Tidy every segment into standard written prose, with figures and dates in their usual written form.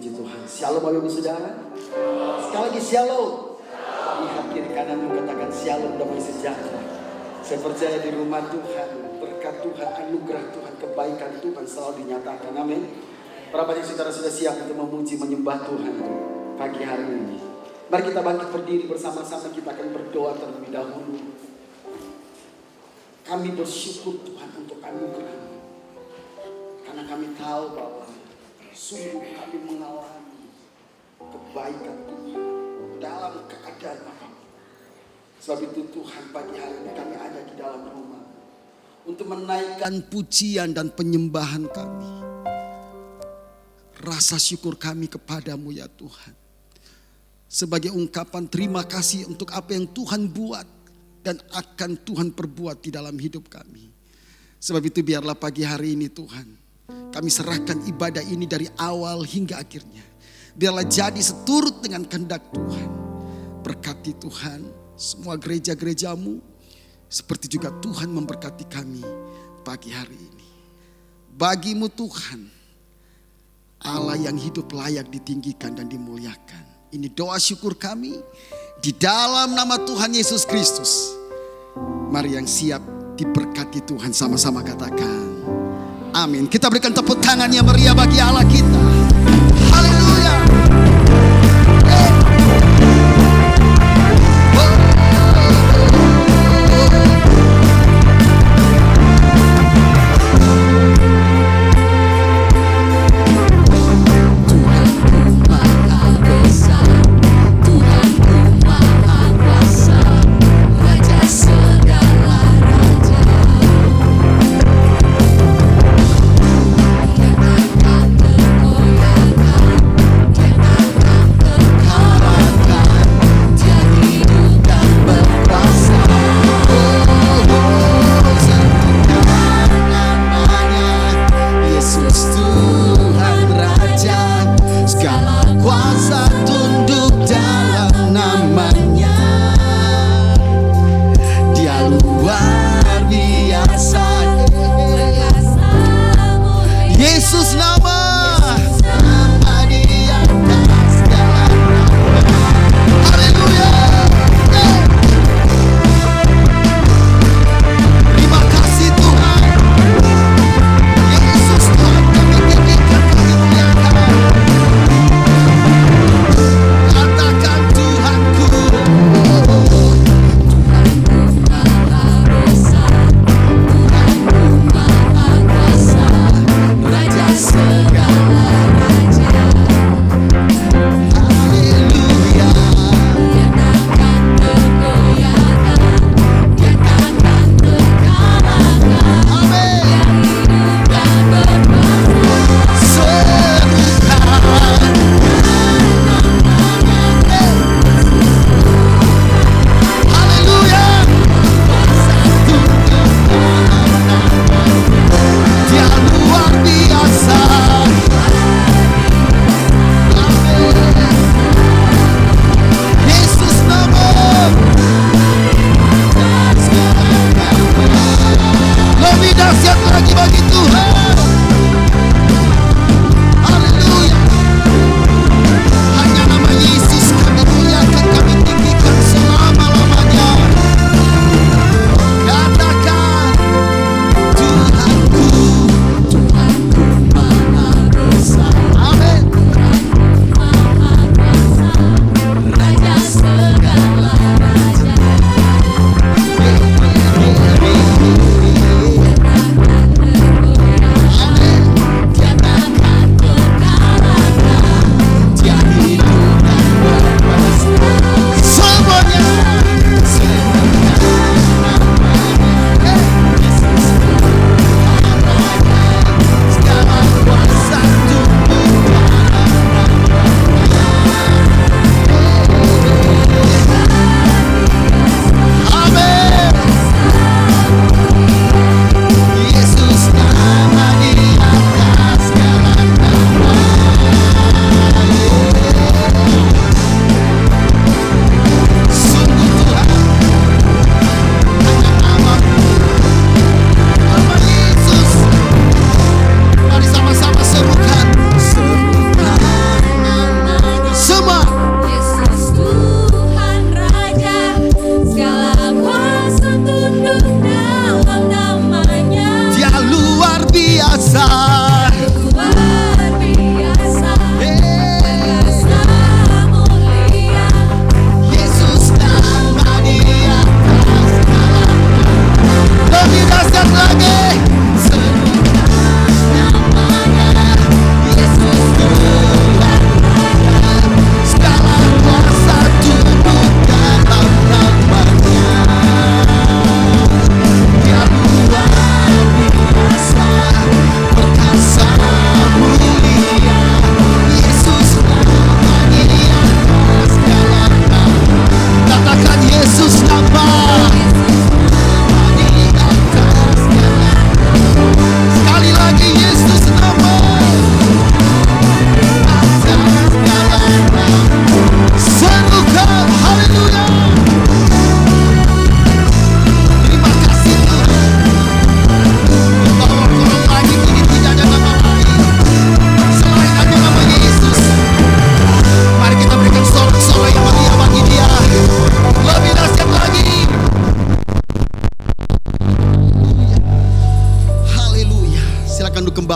Puji Tuhan. Shalom Bapak Ibu Saudara. Sekali lagi shalom. Lihat kiri kananmu, katakan shalom, damai sejahtera. Saya percaya di rumah Tuhan, berkat Tuhan, anugerah Tuhan, kebaikan Tuhan selalu dinyatakan. Amin. Para banyak saudara sudah siap untuk memuji, menyembah Tuhan pagi hari ini. Mari kita bangkit berdiri bersama-sama, kita akan berdoa terlebih dahulu. Kami bersyukur Tuhan untuk anugerah-Mu. Karena kami tahu bahwa sungguh kami mengalami kebaikan Tuhan dalam keadaan apapun. Sebab itu Tuhan, pagi hari ini kami ada di dalam rumah untuk menaikkan pujian dan penyembahan kami. Rasa syukur kami kepadamu ya Tuhan. Sebagai ungkapan terima kasih untuk apa yang Tuhan buat dan akan Tuhan perbuat di dalam hidup kami. Sebab itu biarlah pagi hari ini Tuhan, kami serahkan ibadah ini dari awal hingga akhirnya. Biarlah jadi seturut dengan kehendak Tuhan. Berkati Tuhan semua gereja-gerejamu, seperti juga Tuhan memberkati kami pagi hari ini. Bagimu Tuhan, Allah yang hidup layak ditinggikan dan dimuliakan. Ini doa syukur kami di dalam nama Tuhan Yesus Kristus. Mari yang siap diberkati Tuhan sama-sama katakan amin. Kita berikan tepuk tangan yang meriah bagi Allah kita. Haleluya. Segala raja,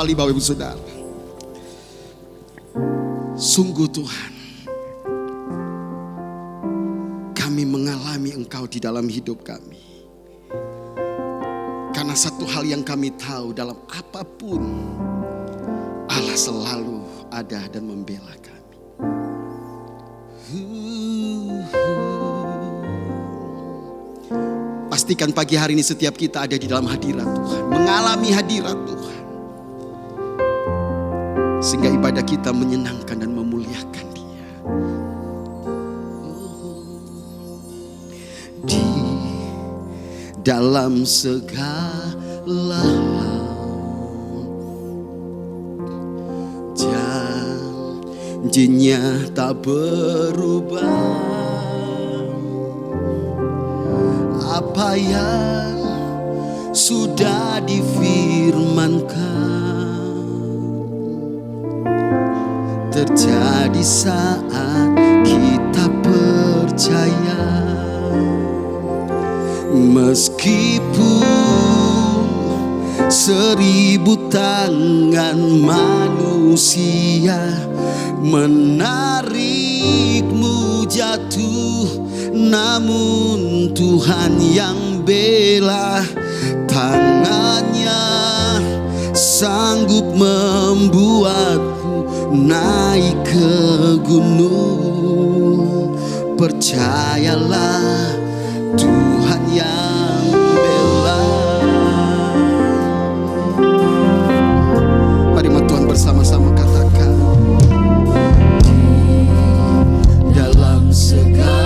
kembali Bapak Ibu Saudara. Sungguh Tuhan, kami mengalami Engkau di dalam hidup kami. Karena satu hal yang kami tahu, dalam apapun Allah selalu ada dan membela kami. Pastikan pagi hari ini setiap kita ada di dalam hadirat Tuhan, mengalami hadirat Tuhan, sehingga ibadah kita menyenangkan dan memuliakan Dia. Di dalam segala hal, janjinya tak berubah. Apa yang sudah difirmankan terjadi saat kita percaya. Meskipun 1000 tangan manusia menarikmu jatuh, namun Tuhan yang bela. Tangannya sanggup membuatku naik ke gunung. Percayalah, Tuhan yang bela. Mari Tuhan bersama-sama katakan. Dalam segala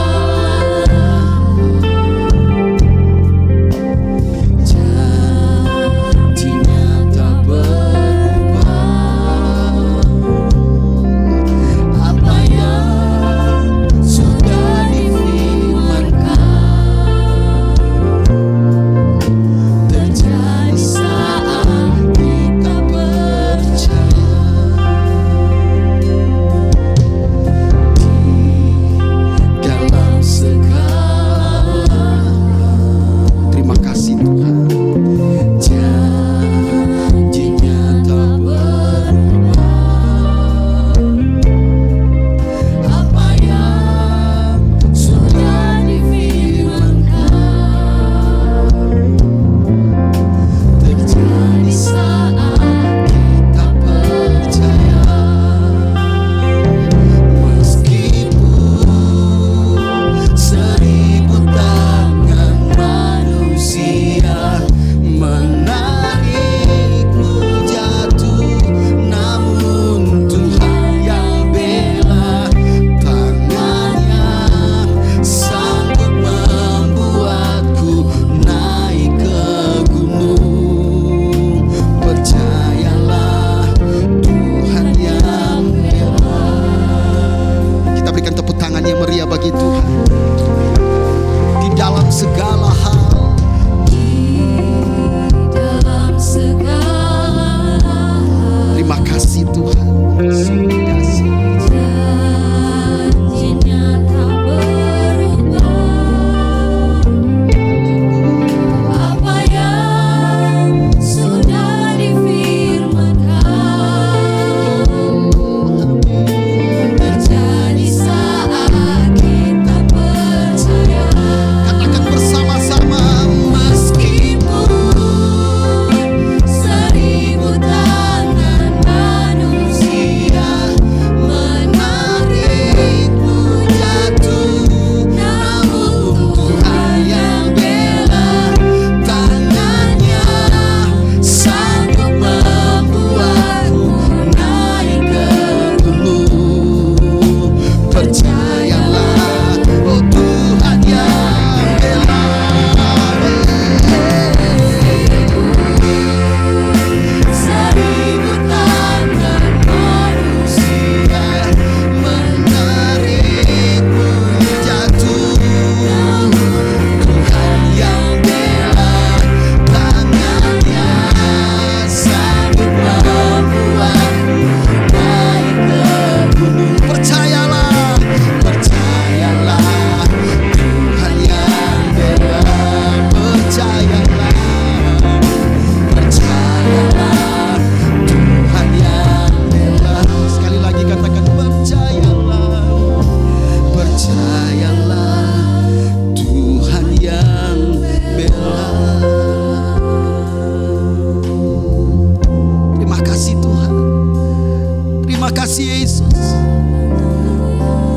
bersama-sama.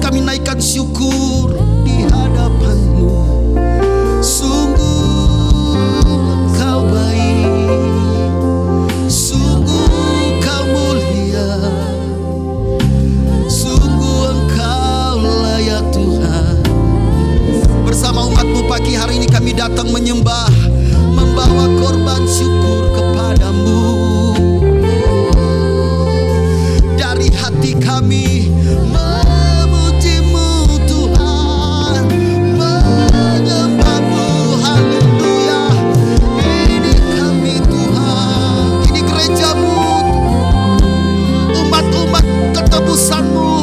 Kami naikkan syukur di hadapan-Mu. Sungguh Engkau baik, sungguh Engkau mulia, sungguh Engkau layak Tuhan. Bersama umat-Mu pagi hari ini kami datang menyembah, membawa korban syukur kepadamu. Dari hati kami memuji-Mu Tuhan, menyembah-Mu, haleluya. Ini kami Tuhan, ini gereja-Mu, umat-umat ketebusan-Mu.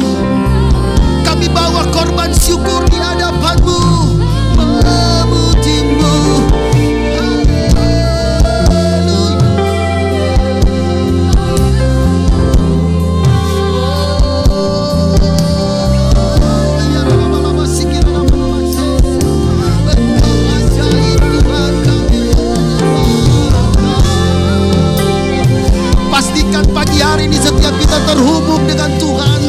Kami bawa korban syukur di hadapan-Mu, memuji-Mu. Pastikan pagi hari ini setiap kita terhubung dengan Tuhan.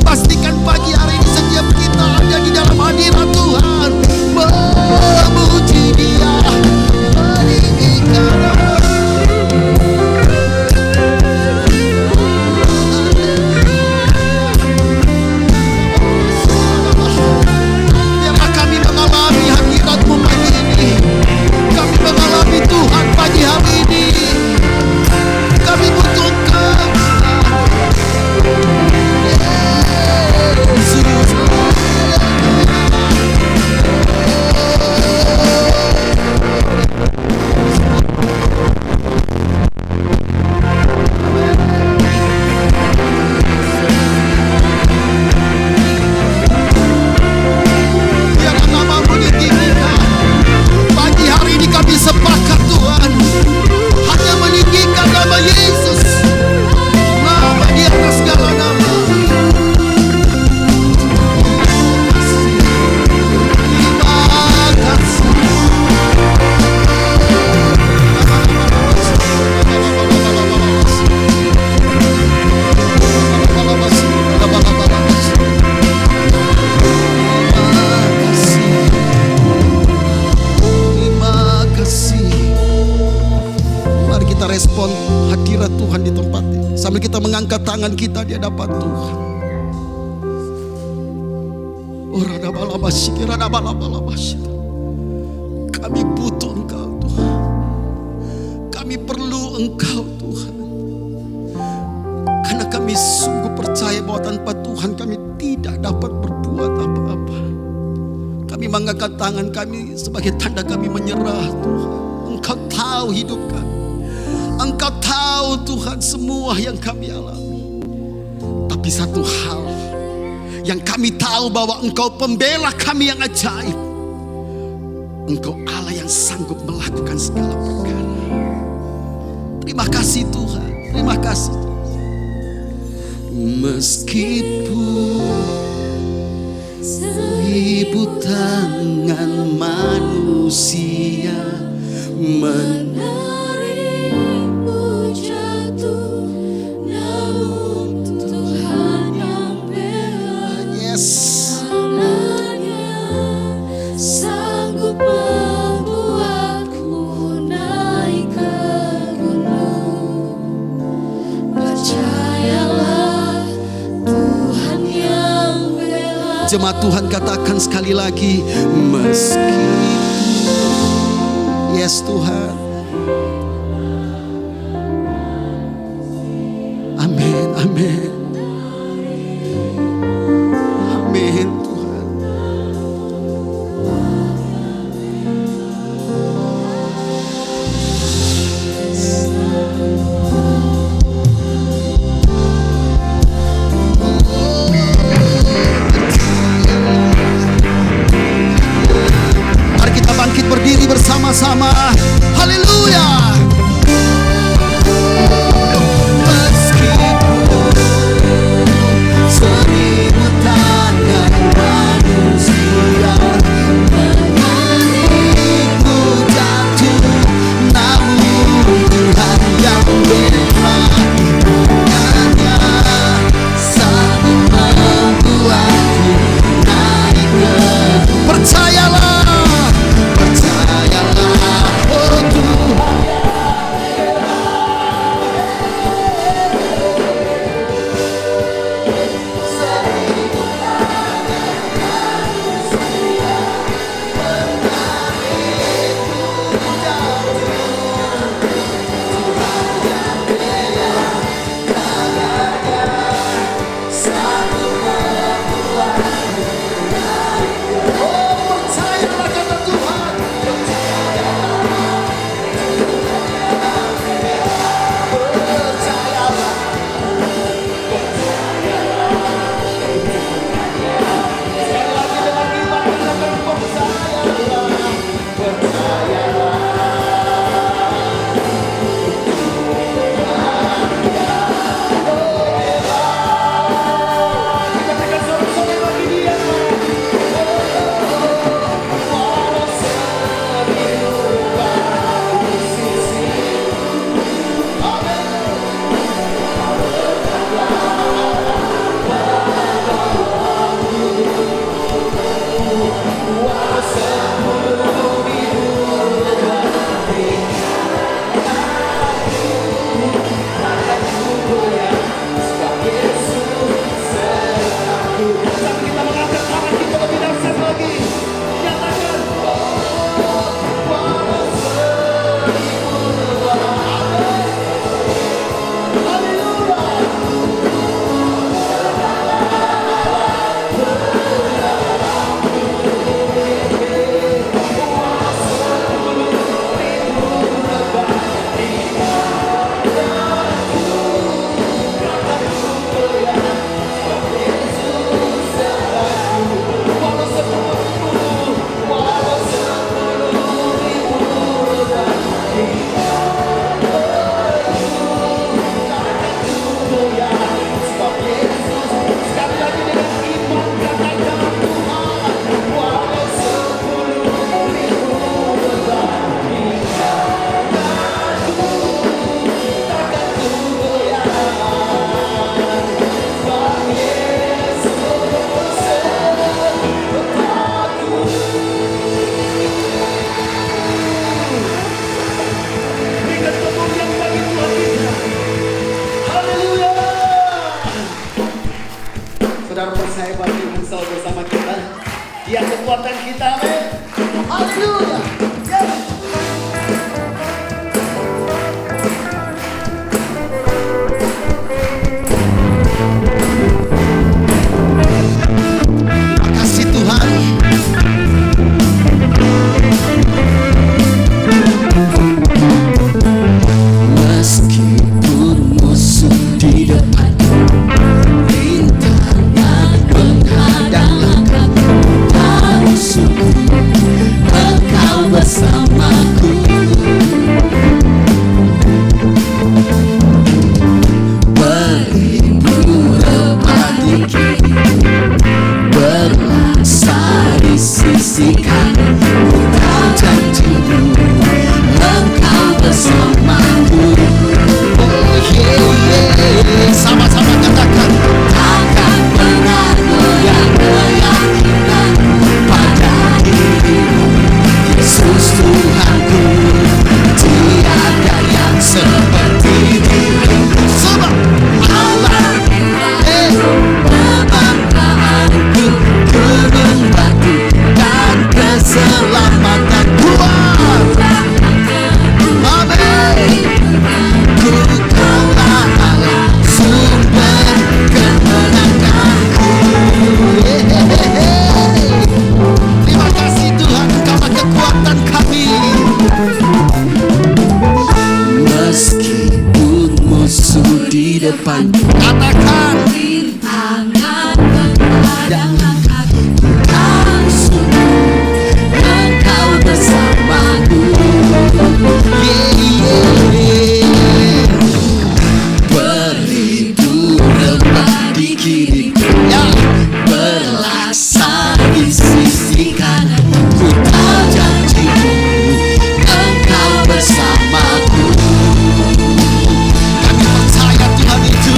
Pastikan pagi hari ini setiap kita ada di dalam hadirat Tuhan, memuji Dia, meninggikan nama. Biarlah kami mengalami hadirat-Mu pagi ini. Kami mengalami Tuhan pagi hari ini. Kami butuh Engkau. Biarlah nama-Mu ditinggikan. Pagi hari ini kami sepakat Tuhan, hanya meninggikan nama Yesus, nama di atas segala nama. Respon hadirat Tuhan di tempat ini sambil kita mengangkat tangan kita di hadapan Tuhan. Kami butuh Engkau Tuhan, kami perlu Engkau Tuhan, karena kami sungguh percaya bahwa tanpa Tuhan kami tidak dapat berbuat apa-apa. Kami mengangkat tangan kami sebagai tanda kami menyerah Tuhan. Engkau tahu hidup kami, Engkau tahu Tuhan semua yang kami alami. Tapi satu hal yang kami tahu, bahwa Engkau pembela kami yang ajaib. Engkau Allah yang sanggup melakukan segala perkara. Terima kasih Tuhan, terima kasih. Meskipun seribu tangan manusia menarimu jatuh, namun Tuhan yang bela. Yes. Tangannya sanggup membuatku naik ke gunung. Percayalah Tuhan yang bela. Jemaat Tuhan katakan sekali lagi, meskipun. Yes Tuhan. Amin, amin. Amin Tuhan. Mari kita bangkit berdiri bersama-sama. Haleluya. Meskipun saudara percaya bahwa Tuhan selalu bersama kita. Dia kekuatan kita, amin. Haleluya. Yes. Terima kasih Tuhan. Meskipun musuh di depan, rintangan menghadang langkahku, harusku Engkau bersamaku. Beribu rebah di kiri, berlaksa di sisi kanan, ku tahu janji-Mu Engkau bersamaku. Oh yeah, sama-sama katakan, takkan pernah goyah keyakinan pada diri-Mu, Yesus Tuhanku. Tiada yang seperti diri-Mu, sebab Allah kebanggaanku, gunung batu dan keselamatanku. Amin. Ku kaulah Allah, sumber kemenanganku. Terima kasih Tuhan, Engkaulah kekuatan kami. Meskipun musuh di depan, katakan rintangan menghadang langkahku, Engkau bersamaku. Beribu rebah di kiriku, berlaksa di sisi kanan, ku tahu janji-Mu Engkau bersamaku. Kami percaya Tuhan itu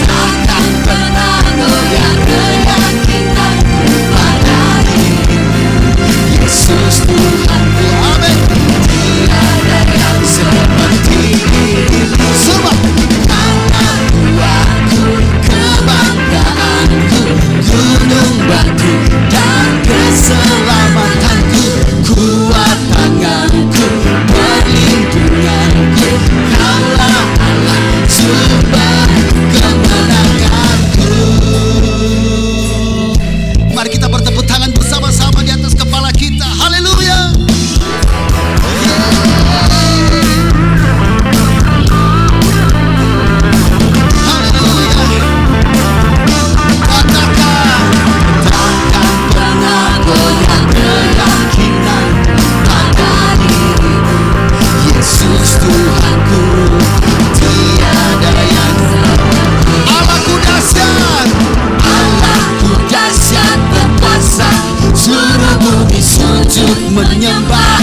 takkan pernah goyah keyakinanku pada diri-Mu, Yesus Tuhanku. Amin. Tiada yang seperti diri-Mu, sebab anakku, kebanggaanku, gunung batu dan keselamatanku, kuat tanganku, perlindunganku, Kaulah Allah, sumber kemenanganku. Mari kita bertepuk tangan bersama-sama di atas kepala kita. Haleluya. Haleluya. Katakan, takkan pernah goyah keyakinan pada diri-Mu, Yesus Tuhanku. Tiada yang Allahku dahsyat, Allahku dahsyat berkuasa, seluruh bumi sujud menyembah,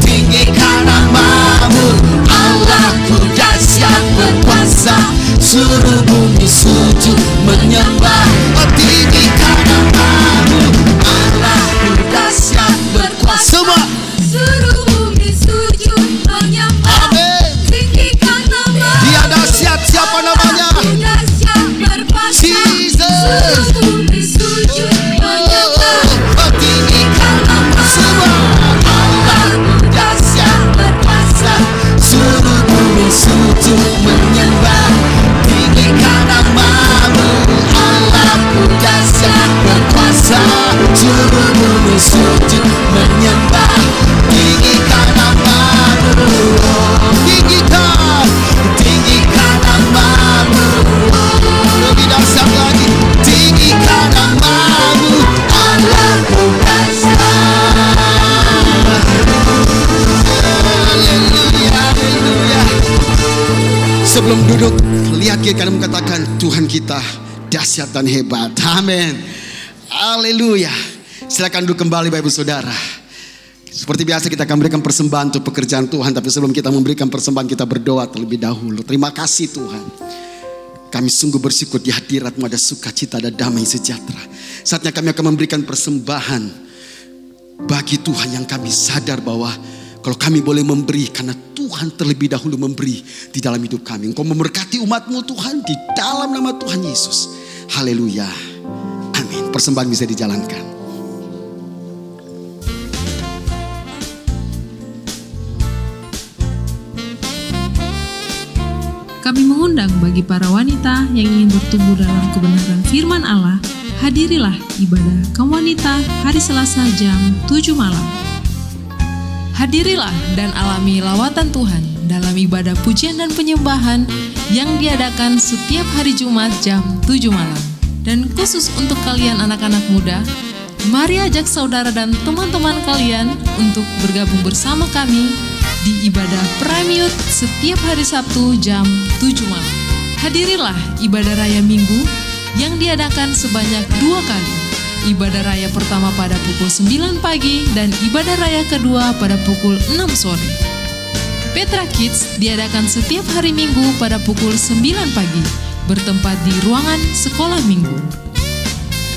tinggikan nama-Mu. Allahku dahsyat berkuasa, seluruh bumi sujud menyembah, tinggikan nama-Mu. Allahku dahsyat berkuasa, Seluruh bumi sujud menyembah. amin. Tinggikan nama-Mu. Dia dahsyat, siapa namanya? Aku dahsyat berkuasa. Jesus. Seluruh bumi sujud menyembah. Tinggikan nama-Mu. Allahku dahsyat berkuasa, seluruh bumi sujud menyembah, tinggikan nama-Mu. Allahku dahsyat berkuasa, seluruh bumi sujud menyembah, tinggikan nama-Mu. Tinggikan nama-Mu. Lebih dahsyat lagi, tinggikan nama-Mu. Allahku dahsyat. Haleluya, haleluya. Sebelum duduk, lihat kiri kanan, katakan, Tuhan kita dahsyat dan hebat. Amin. Haleluya. Silakan duduk kembali Bapak Ibu Saudara. Seperti biasa kita akan memberikan persembahan untuk pekerjaan Tuhan. Tapi sebelum kita memberikan persembahan, kita berdoa terlebih dahulu. Terima kasih Tuhan. Kami sungguh bersyukur di hadirat-Mu ada sukacita, ada damai sejahtera. Saatnya kami akan memberikan persembahan bagi Tuhan yang kami sadar bahwa kalau kami boleh memberi karena Tuhan terlebih dahulu memberi di dalam hidup kami. Engkau memberkati umat-Mu Tuhan di dalam nama Tuhan Yesus. Haleluya. Amin. Persembahan bisa dijalankan. Kami mengundang bagi para wanita yang ingin bertumbuh dalam kebenaran firman Allah, hadirilah ibadah kaum wanita hari Selasa jam 7 malam. Hadirilah dan alami lawatan Tuhan dalam ibadah pujian dan penyembahan yang diadakan setiap hari Jumat jam 7 malam. Dan khusus untuk kalian anak-anak muda, mari ajak saudara dan teman-teman kalian untuk bergabung bersama kami di ibadah Prime Youth setiap hari Sabtu jam 7 malam. Hadirilah ibadah raya Minggu yang diadakan sebanyak 2 kali. Ibadah raya pertama pada pukul 9 pagi dan ibadah raya kedua pada pukul 6 sore. Petra Kids diadakan setiap hari Minggu pada pukul 9 pagi, bertempat di ruangan sekolah minggu.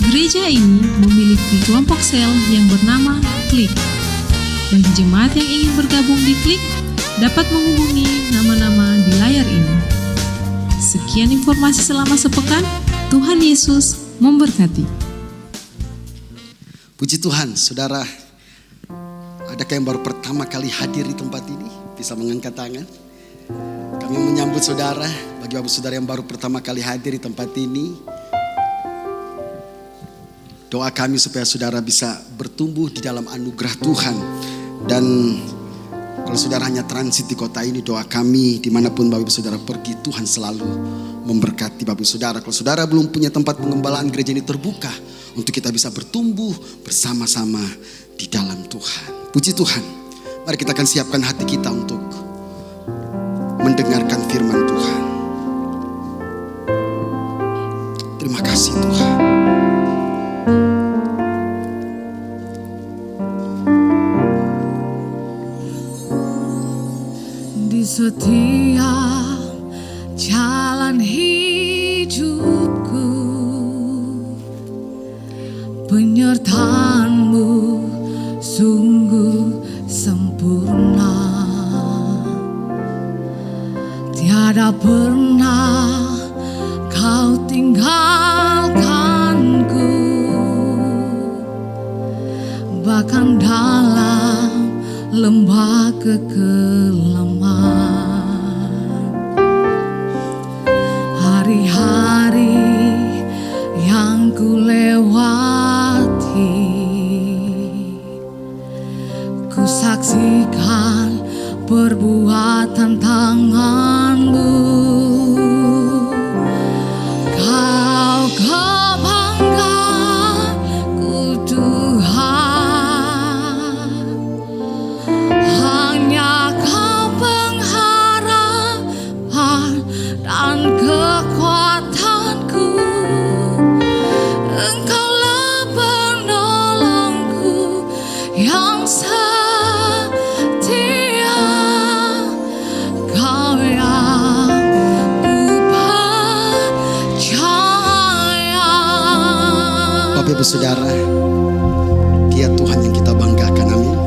Gereja ini memiliki kelompok sel yang bernama Klik. Bagi jemaat yang ingin bergabung di Klik, dapat menghubungi nama-nama di layar ini. Sekian informasi selama sepekan. Tuhan Yesus memberkati. Puji Tuhan, saudara. Adakah yang baru pertama kali hadir di tempat ini? Bisa mengangkat tangan. Kami menyambut saudara. Bagi bapak saudara yang baru pertama kali hadir di tempat ini, doa kami supaya saudara bisa bertumbuh di dalam anugerah Tuhan. Dan kalau saudara hanya transit di kota ini, doa kami dimanapun bapak saudara pergi, Tuhan selalu memberkati bapak saudara. Kalau saudara belum punya tempat pengembalaan, gereja ini terbuka untuk kita bisa bertumbuh bersama-sama di dalam Tuhan. Puji Tuhan. Mari kita akan siapkan hati kita untuk mendengarkan firman Tuhan. Terima kasih Tuhan. Di setiap jalan hidupku, penyertaan-Mu sungguh sempurna. Tiada pernah Kau tinggalkanku, bahkan dalam lembah kekelaman. Hari-hari yang ku lewati, ku saksikan perbuatan tangan-Mu. Kau kebanggaanku Tuhan, hanya Kau pengharapan dan kekuatanku. Engkaulah penolongku yang setia, Kau yang ku percaya. Bapak ibu saudara, Dia Tuhan yang kita banggakan, amin.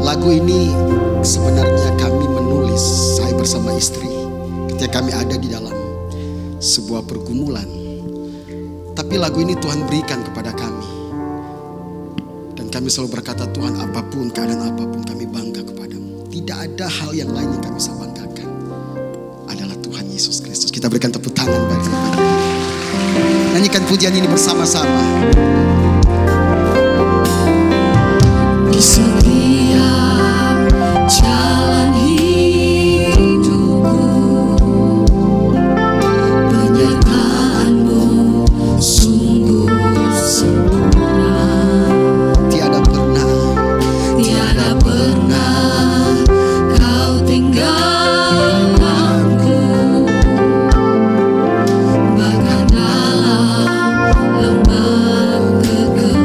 Lagu ini sebenarnya kami menulis, saya bersama istri, ketika kami ada di dalam sebuah pergumulan. Tapi lagu ini Tuhan berikan kepada kami. Dan kami selalu berkata, Tuhan, apapun, keadaan apapun, kami bangga kepadamu. Tidak ada hal yang lain yang kami bisa banggakan. Adalah Tuhan Yesus Kristus. Kita berikan tepuk tangan bagi Dia. Nyanyikan pujian ini bersama-sama. Di setiap jalan hidupku, penyertaan-Mu sungguh sempurna. Tiada pernah Kau tinggalkanku, bahkan dalam lembah kekelaman.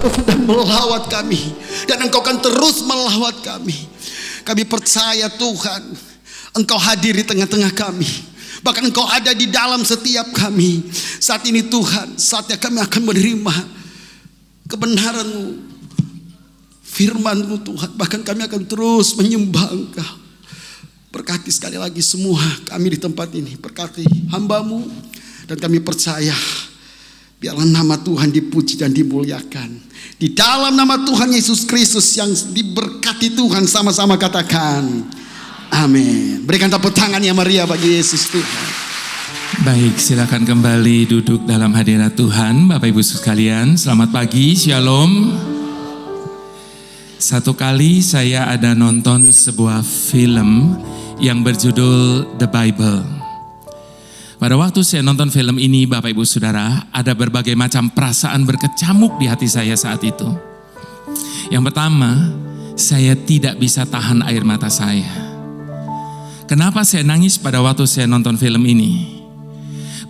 Engkau sudah melawat kami dan Engkau akan terus melawat kami. Kami percaya Tuhan, Engkau hadir di tengah-tengah kami. Bahkan Engkau ada di dalam setiap kami. Saat ini Tuhan, saatnya kami akan menerima kebenaran-Mu, firman-Mu Tuhan. Bahkan kami akan terus menyembah Engkau. Berkati sekali lagi semua kami di tempat ini. Berkati hamba-Mu. Dan kami percaya, biarlah nama Tuhan dipuji dan dimuliakan. Di dalam nama Tuhan Yesus Kristus yang diberkati Tuhan, sama-sama katakan amin. Berikan tepuk tangan yang meriah bagi Yesus Tuhan. Baik, silakan kembali duduk dalam hadirat Tuhan. Bapak Ibu sekalian, selamat pagi, shalom. Satu kali saya ada nonton sebuah film yang berjudul The Bible. Pada waktu saya nonton film ini, Bapak Ibu Saudara, ada berbagai macam perasaan berkecamuk di hati saya saat itu. Yang pertama, saya tidak bisa tahan air mata saya. Kenapa saya nangis pada waktu saya nonton film ini?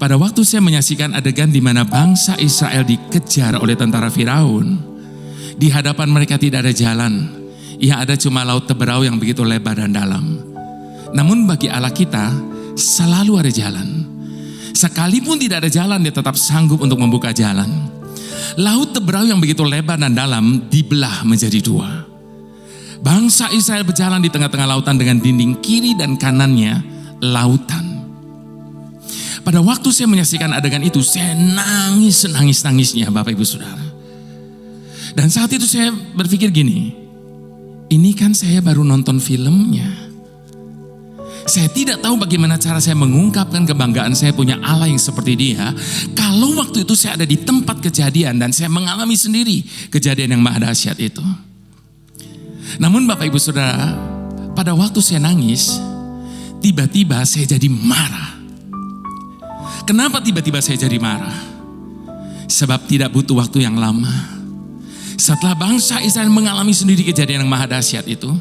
Pada waktu saya menyaksikan adegan di mana bangsa Israel dikejar oleh tentara Firaun, di hadapan mereka tidak ada jalan, yang ada cuma laut Teberau yang begitu lebar dan dalam. Namun bagi Allah kita selalu ada jalan. Sekalipun tidak ada jalan, dia tetap sanggup untuk membuka jalan. Laut Teberau yang begitu lebar dan dalam dibelah menjadi dua. Bangsa Israel berjalan di tengah-tengah lautan dengan dinding kiri dan kanannya lautan. Pada waktu saya menyaksikan adegan itu, saya nangis-nangisnya Bapak Ibu Saudara. Dan saat itu saya berpikir gini, ini kan saya baru nonton filmnya. Saya tidak tahu bagaimana cara saya mengungkapkan kebanggaan saya punya Allah yang seperti Dia. Kalau waktu itu saya ada di tempat kejadian dan saya mengalami sendiri kejadian yang maha dahsyat itu. Namun Bapak Ibu Saudara, pada waktu saya nangis, tiba-tiba saya jadi marah. Kenapa tiba-tiba saya jadi marah? Sebab tidak butuh waktu yang lama. Setelah bangsa Israel mengalami sendiri kejadian yang maha dahsyat itu,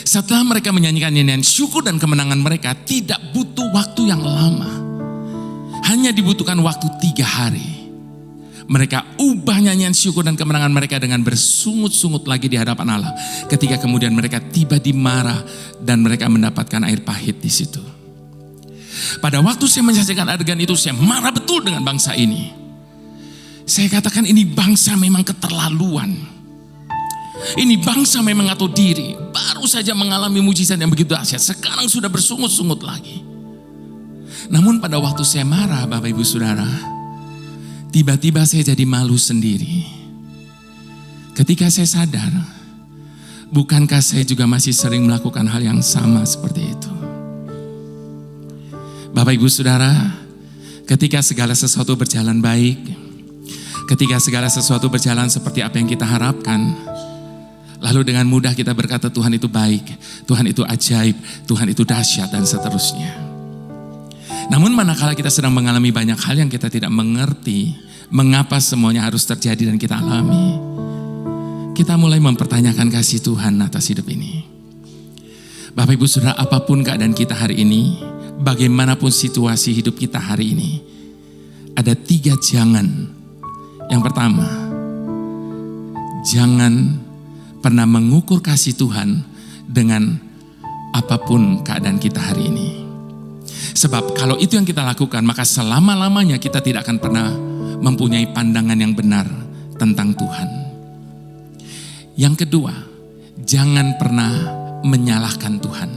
setelah mereka menyanyikan nyanyian syukur dan kemenangan mereka, tidak butuh waktu yang lama. Hanya dibutuhkan waktu 3 hari. Mereka ubah nyanyian syukur dan kemenangan mereka dengan bersungut-sungut lagi di hadapan Allah. Ketika kemudian mereka tiba di Marah dan mereka mendapatkan air pahit di situ. Pada waktu saya menyaksikan adegan itu, saya marah betul dengan bangsa ini. Saya katakan ini bangsa memang keterlaluan. Ini bangsa memang ngatur diri, baru saja mengalami mujizat yang begitu dahsyat, sekarang sudah bersungut-sungut lagi. Namun pada waktu saya marah Bapak Ibu Saudara, tiba-tiba saya jadi malu sendiri. Ketika saya sadar, bukankah saya juga masih sering melakukan hal yang sama seperti itu? Bapak Ibu Saudara, ketika segala sesuatu berjalan baik, ketika segala sesuatu berjalan seperti apa yang kita harapkan, lalu dengan mudah kita berkata Tuhan itu baik, Tuhan itu ajaib, Tuhan itu dahsyat dan seterusnya. Namun manakala kita sedang mengalami banyak hal yang kita tidak mengerti, mengapa semuanya harus terjadi dan kita alami, kita mulai mempertanyakan kasih Tuhan atas hidup ini. Bapak Ibu Saudara, apapun keadaan kita hari ini, bagaimanapun situasi hidup kita hari ini, ada 3 jangan. Yang pertama, jangan pernah mengukur kasih Tuhan dengan apapun keadaan kita hari ini. Sebab kalau itu yang kita lakukan, maka selama-lamanya kita tidak akan pernah mempunyai pandangan yang benar tentang Tuhan. Yang kedua, jangan pernah menyalahkan Tuhan.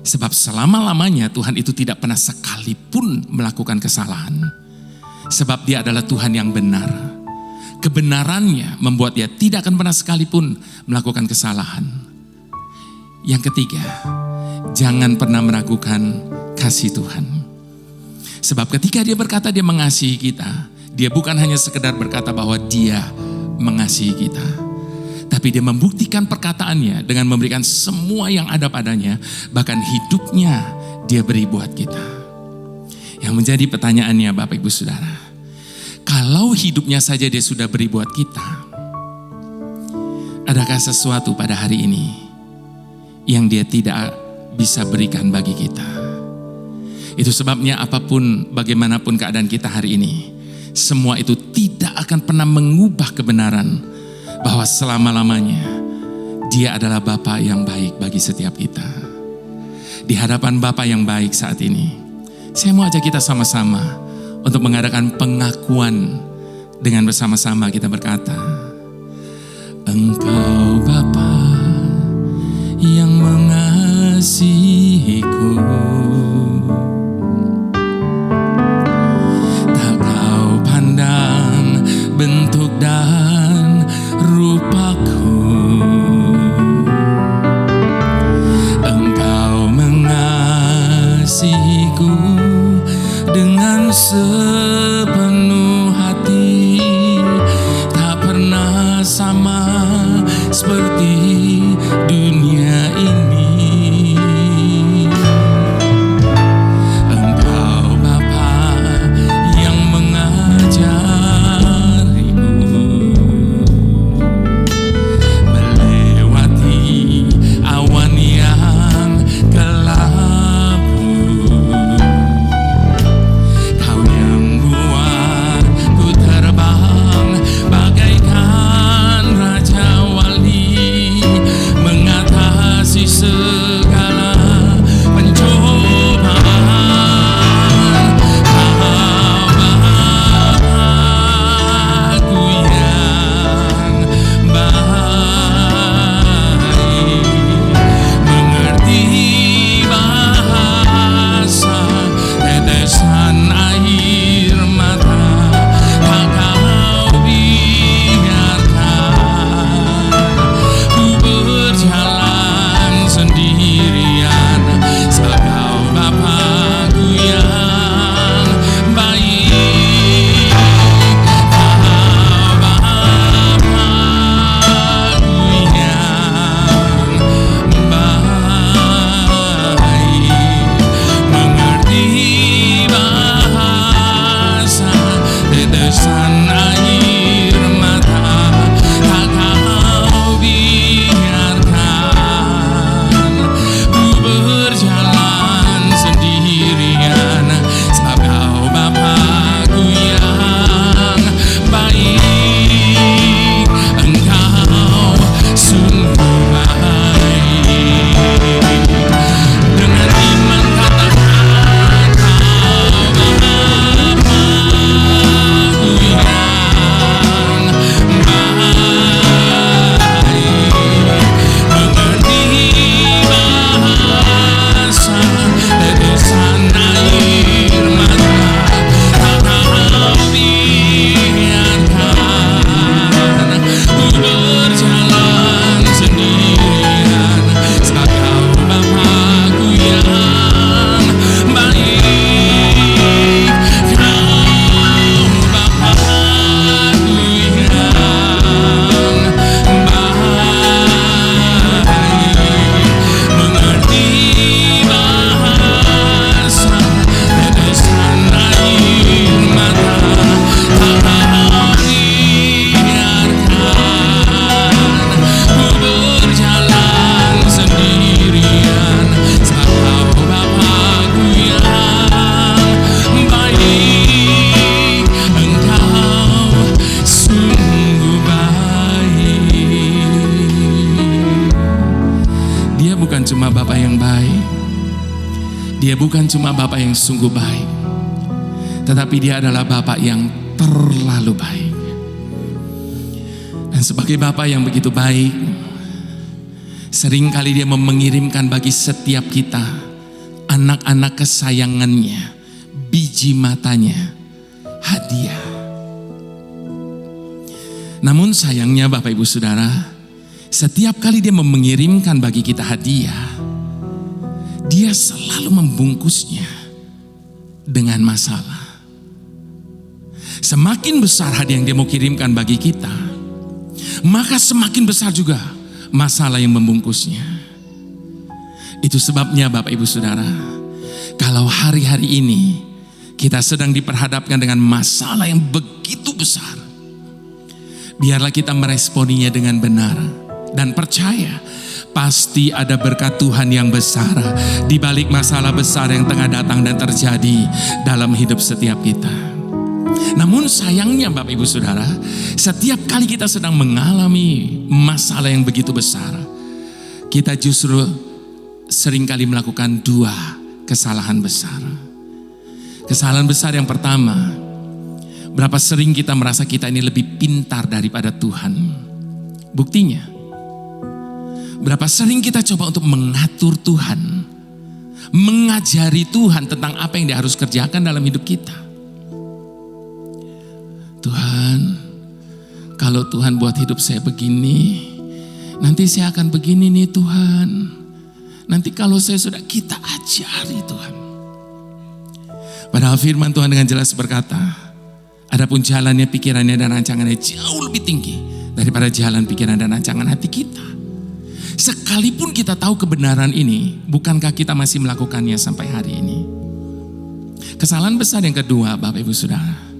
Sebab selama-lamanya Tuhan itu tidak pernah sekalipun melakukan kesalahan. Sebab Dia adalah Tuhan yang benar. Kebenarannya membuat Dia tidak akan pernah sekalipun melakukan kesalahan. Yang ketiga, jangan pernah meragukan kasih Tuhan. Sebab ketika Dia berkata Dia mengasihi kita, Dia bukan hanya sekedar berkata bahwa Dia mengasihi kita, tapi Dia membuktikan perkataannya dengan memberikan semua yang ada padanya, bahkan hidupnya Dia beri buat kita. Yang menjadi pertanyaannya Bapak Ibu Saudara, kalau hidupnya saja Dia sudah beri buat kita, adakah sesuatu pada hari ini yang Dia tidak bisa berikan bagi kita? Itu sebabnya apapun bagaimanapun keadaan kita hari ini, semua itu tidak akan pernah mengubah kebenaran bahwa selama-lamanya Dia adalah Bapa yang baik bagi setiap kita. Di hadapan Bapa yang baik saat ini, saya mau ajak kita sama-sama untuk mengadakan pengakuan dengan bersama-sama kita berkata, Engkau Bapa yang mengasihiku, tak kau pandang bentuk dan rupaku. Engkau mengasihiku dengan sepenuh hati, tak pernah sama seperti dunia ini. Engkau Bapa yang mengajariku melewati awan yang kelabu. Kau yang buat ku terbang bagaikan raja wali, mengatasi segala pencobaan. Kau Bapakku yang baik, mengerti bahasa tetesan air mata. Tak kau biarkan ku berjalan sendirian, sebab kau Bapakku yang baik. Kau Bapakku yang baik, mengerti bahasa tetesan air mata. Tak kau biarkan ku berjalan sendirian, sebab kau Bapakku yang baik. Engkau sungguh baik. Dengan iman katakan, kau Bapakku yang baik, mengerti bahasa tetesan air mata. Tak kau biarkan ku berjalan sendirian, sebab kau Bapakku yang baik. Kau Bapakku yang baik, mengerti bahasa tetesan air mata. Tak kau biarkan ku berjalan sendirian, sebab kau Bapakku yang baik. Engkau sungguh baik. Dia bukan cuma Bapa yang baik, Dia bukan cuma Bapa yang sungguh baik, tetapi Dia adalah Bapa yang terlalu baik. Dan sebagai Bapa yang begitu baik, seringkali Dia mengirimkan bagi setiap kita anak-anak kesayangannya, biji matanya, hadiah. Namun sayangnya Bapak Ibu Saudara, setiap kali Dia mengirimkan bagi kita hadiah, Dia selalu membungkusnya dengan masalah. Semakin besar hadiah yang Dia mau kirimkan bagi kita, maka semakin besar juga masalah yang membungkusnya. Itu sebabnya Bapak Ibu Saudara, kalau hari-hari ini kita sedang diperhadapkan dengan masalah yang begitu besar, biarlah kita meresponinya dengan benar dan percaya pasti ada berkat Tuhan yang besar di balik masalah besar yang tengah datang dan terjadi dalam hidup setiap kita. Namun sayangnya Bapak Ibu Saudara, setiap kali kita sedang mengalami masalah yang begitu besar, kita justru seringkali melakukan dua kesalahan besar. Kesalahan besar yang pertama, berapa sering kita merasa kita ini lebih pintar daripada Tuhan. Buktinya, berapa sering kita coba untuk mengatur Tuhan, mengajari Tuhan tentang apa yang Dia harus kerjakan dalam hidup kita. Tuhan, kalau Tuhan buat hidup saya begini, nanti saya akan begini nih Tuhan. Nanti kalau saya sudah, kita ajari Tuhan. Padahal firman Tuhan dengan jelas berkata, adapun jalannya, pikirannya dan rancangannya jauh lebih tinggi daripada jalan, pikiran dan rancangan hati kita. Sekalipun kita tahu kebenaran ini, bukankah kita masih melakukannya sampai hari ini? Kesalahan besar yang kedua, Bapak Ibu Saudara,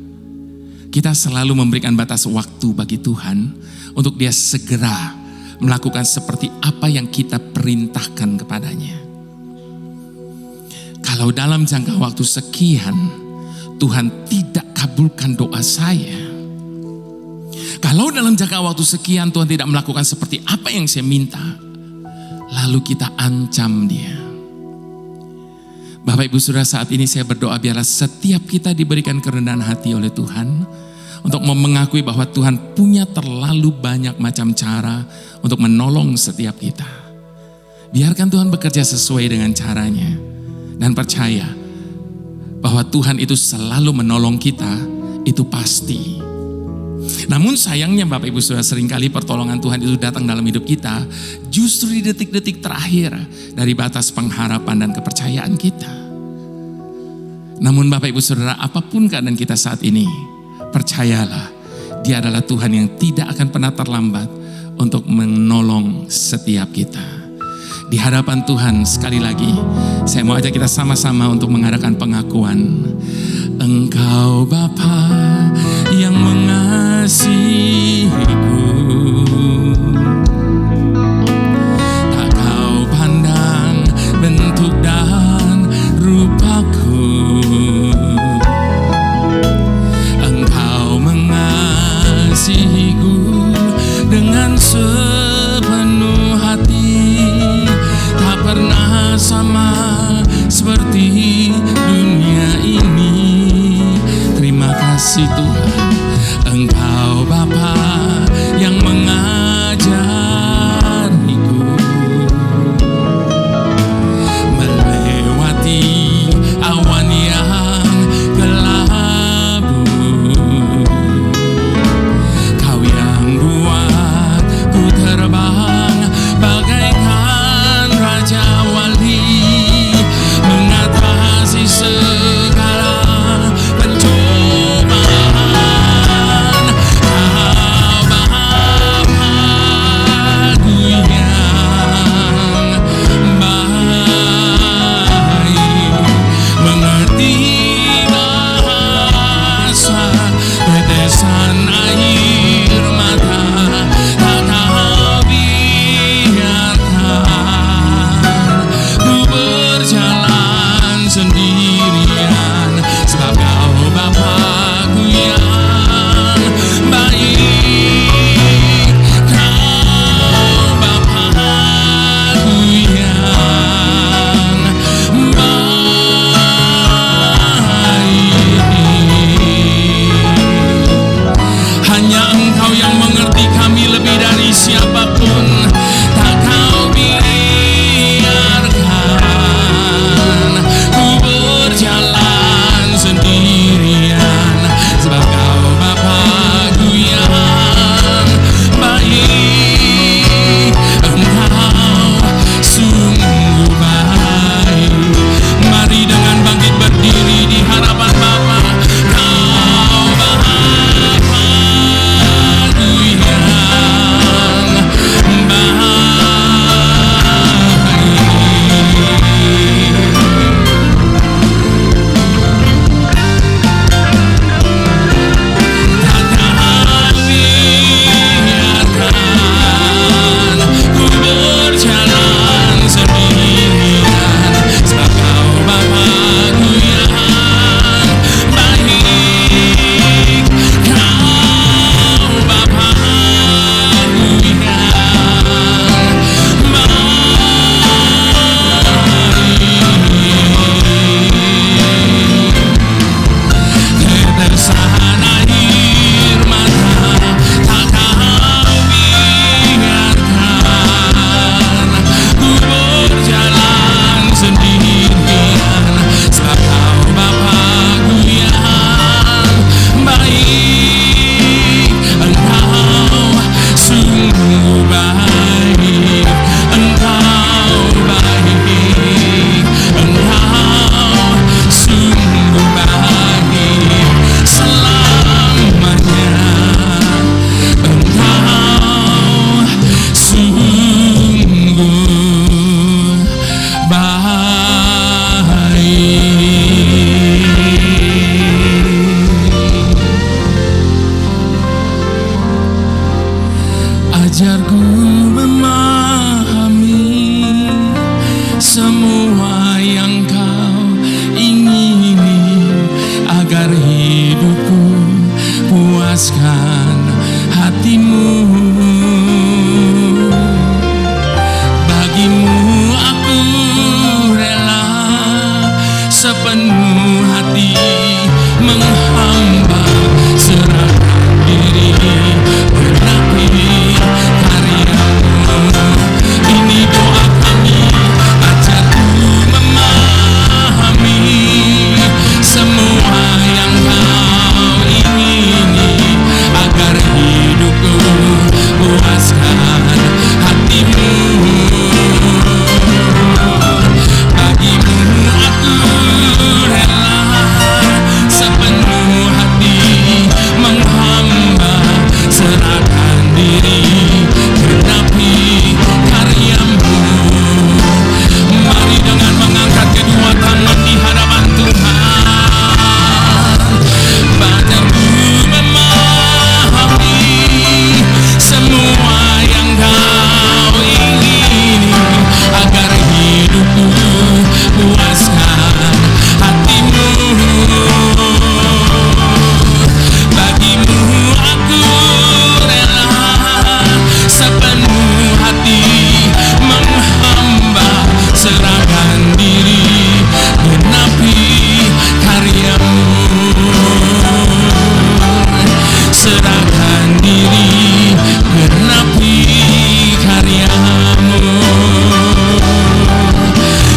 kita selalu memberikan batas waktu bagi Tuhan untuk Dia segera melakukan seperti apa yang kita perintahkan kepadanya. Kalau dalam jangka waktu sekian Tuhan tidak kabulkan doa saya, kalau dalam jangka waktu sekian Tuhan tidak melakukan seperti apa yang saya minta, lalu kita ancam Dia. Bapak Ibu Saudara, saat ini saya berdoa biarlah setiap kita diberikan kerendahan hati oleh Tuhan untuk mengakui bahwa Tuhan punya terlalu banyak macam cara untuk menolong setiap kita. Biarkan Tuhan bekerja sesuai dengan caranya dan percaya bahwa Tuhan itu selalu menolong kita, itu pasti. Namun sayangnya Bapak Ibu Saudara, seringkali pertolongan Tuhan itu datang dalam hidup kita justru di detik-detik terakhir dari batas pengharapan dan kepercayaan kita. Namun Bapak Ibu Saudara, apapun keadaan kita saat ini, percayalah, Dia adalah Tuhan yang tidak akan pernah terlambat untuk menolong setiap kita. Di hadapan Tuhan sekali lagi, saya mau ajak kita sama-sama untuk mengadakan pengakuan. Engkau Bapa yang mengasihiku, tak Kau pandang bentuk dan rupaku. Mengasihiku dengan sepenuh hati, tak pernah sama seperti dunia ini. Terima kasih Tuhan, Engkau Bapa yang mengajariku melewati awan yang kelabu. Terbang bagaikan Raja Wali, mengatasi segala pencobaan. hati menghamba, serahkan diri, genapi karya-Mu. Ini doa kami, ajarku memahami semua yang Kau ingini, agar hidupku puaskan hati-Mu. Bagimu aku rela sepenuh hati menghamba, serahkan diri, genapi karya-Mu. Mari dengan mengangkat kedua tangan di hadapan Tuhan, bacaku memahami semua yang Kau ingini, agar hidupku puaskan hati-Mu. Bagimu aku rela sepenuh hati menghamba, serahkan diri, genapi karya-Mu. Serahkan diri, genapi karya-Mu.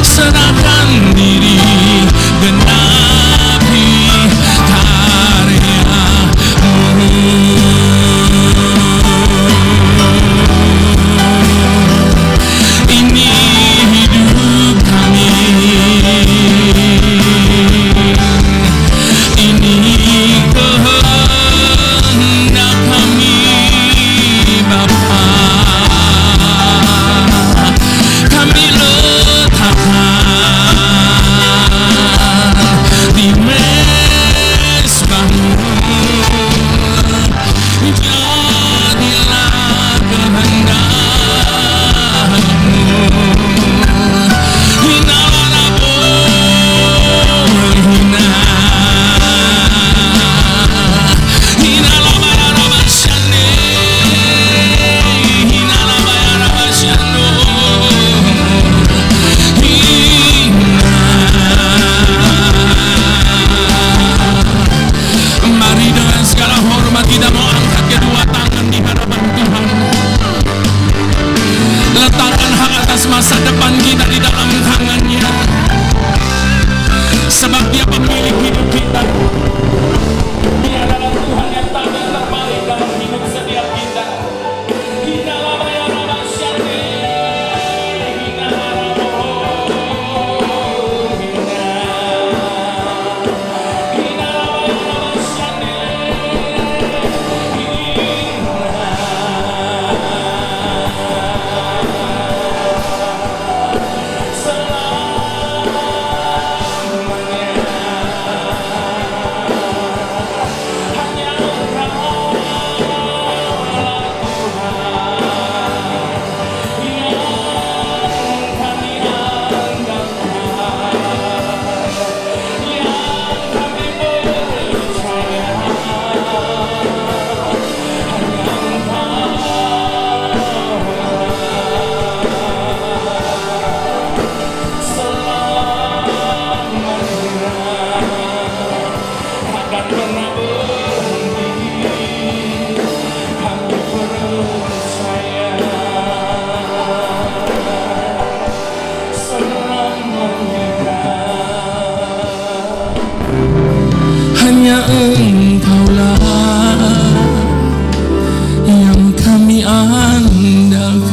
Serahkan diri, genapi karya-Mu. Ini hidup kami, ini kehendak kami, Bapa. Kami letakkan di mezbah-Mu. Jadilah kehendak-Mu. Hinalah hina, hinalah bayarabasyane, hinalah bayarabasyano, hina. Mari dengan segala hormat kita mau angkat kedua tangan di hadapan Tuhan. Letakkan hak atas masa depan kita di dalam tangan-Nya, sebab Dia pemilik hidup kita. Dia adalah Tuhan yang tahu yang terbaik dalam hidup setiap kita. Hinalah bayarabasyane, hinalah hina, hinalah bayarabasyane, hanya Engkaulah yang kami andalkan.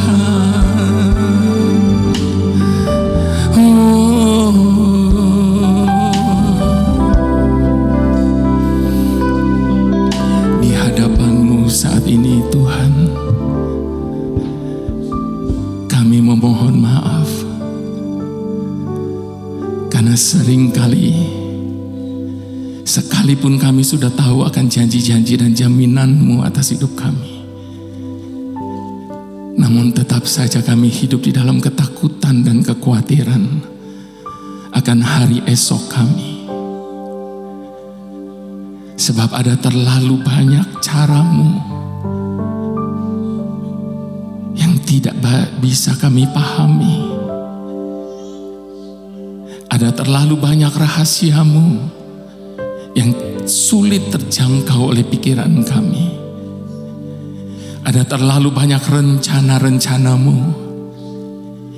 Di hadapan-Mu saat ini Tuhan, kami memohon maaf karena seringkali sekalipun kami sudah tahu akan janji-janji dan jaminan-Mu atas hidup kami, namun tetap saja kami hidup di dalam ketakutan dan kekhawatiran akan hari esok kami. Sebab ada terlalu banyak cara-Mu yang tidak bisa kami pahami. Ada terlalu banyak rahasiamu yang sulit terjangkau oleh pikiran kami. Ada terlalu banyak rencana-rencanamu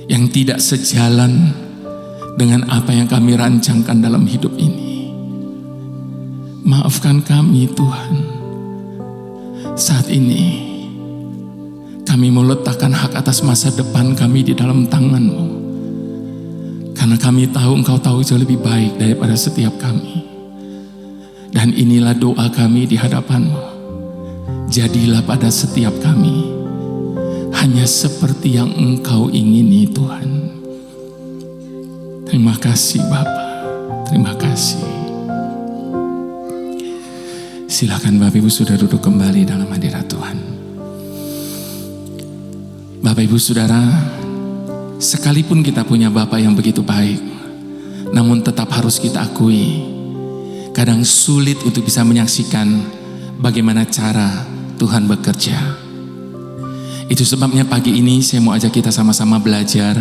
yang tidak sejalan dengan apa yang kami rancangkan dalam hidup ini. Maafkan kami Tuhan. Saat ini kami mau letakkan hak atas masa depan kami di dalam tangan-Mu. Karena kami tahu Engkau tahu jauh lebih baik daripada setiap kami. Dan inilah doa kami di hadapan-Mu. Jadilah pada setiap kami hanya seperti yang Engkau ingini Tuhan. Terima kasih Bapa. Terima kasih. Silakan Bapak Ibu sudah duduk kembali dalam hadirat Tuhan. Bapak Ibu Saudara, sekalipun kita punya Bapa yang begitu baik, namun tetap harus kita akui, kadang sulit untuk bisa menyaksikan bagaimana cara Tuhan bekerja. Itu sebabnya pagi ini saya mau ajak kita sama-sama belajar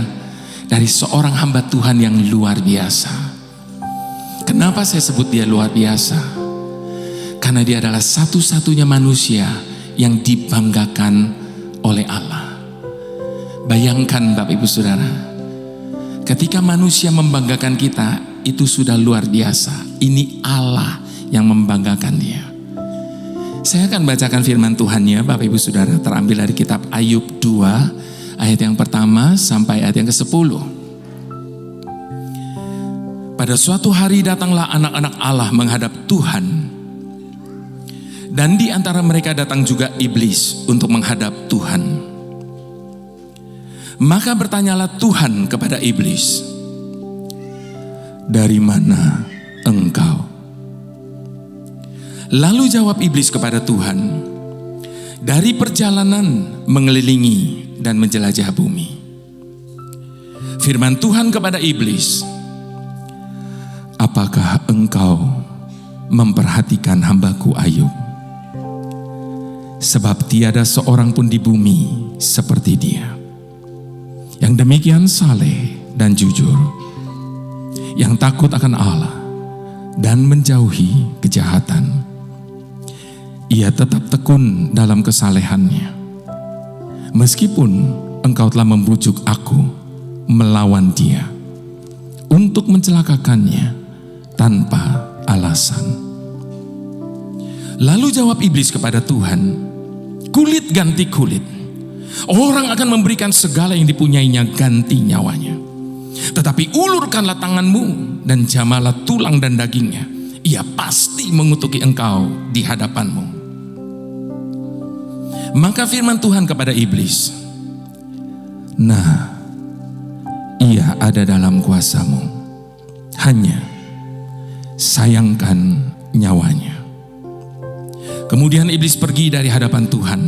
dari seorang hamba Tuhan yang luar biasa. Kenapa saya sebut dia luar biasa? Karena dia adalah satu-satunya manusia yang dibanggakan oleh Allah. Bayangkan Bapak Ibu Saudara, ketika manusia membanggakan kita, itu sudah luar biasa. Ini Allah yang membanggakan dia. Saya akan bacakan firman Tuhannya Bapak Ibu Saudara, terambil dari kitab Ayub 2 ayat yang pertama sampai ayat yang ke-10. Pada suatu hari datanglah anak-anak Allah menghadap Tuhan, dan di antara mereka datang juga iblis untuk menghadap Tuhan. Maka bertanyalah Tuhan kepada iblis, "Dari mana engkau?" Lalu jawab iblis kepada Tuhan, "Dari perjalanan mengelilingi dan menjelajah bumi." Firman Tuhan kepada iblis, "Apakah engkau memperhatikan hambaku Ayub? Sebab tiada seorang pun di bumi seperti dia, yang demikian saleh dan jujur, yang takut akan Allah dan menjauhi kejahatan. Ia tetap tekun dalam kesalehannya. Meskipun engkau telah membujuk aku melawan dia untuk mencelakakannya tanpa alasan." Lalu jawab iblis kepada Tuhan, "Kulit ganti kulit. Orang akan memberikan segala yang dipunyainya ganti nyawanya. Tetapi ulurkanlah tanganmu dan jamalah tulang dan dagingnya. Ia pasti mengutuki engkau di hadapanmu." Maka firman Tuhan kepada iblis, "Nah, ia ada dalam kuasamu. Hanya sayangkan nyawanya." Kemudian iblis pergi dari hadapan Tuhan.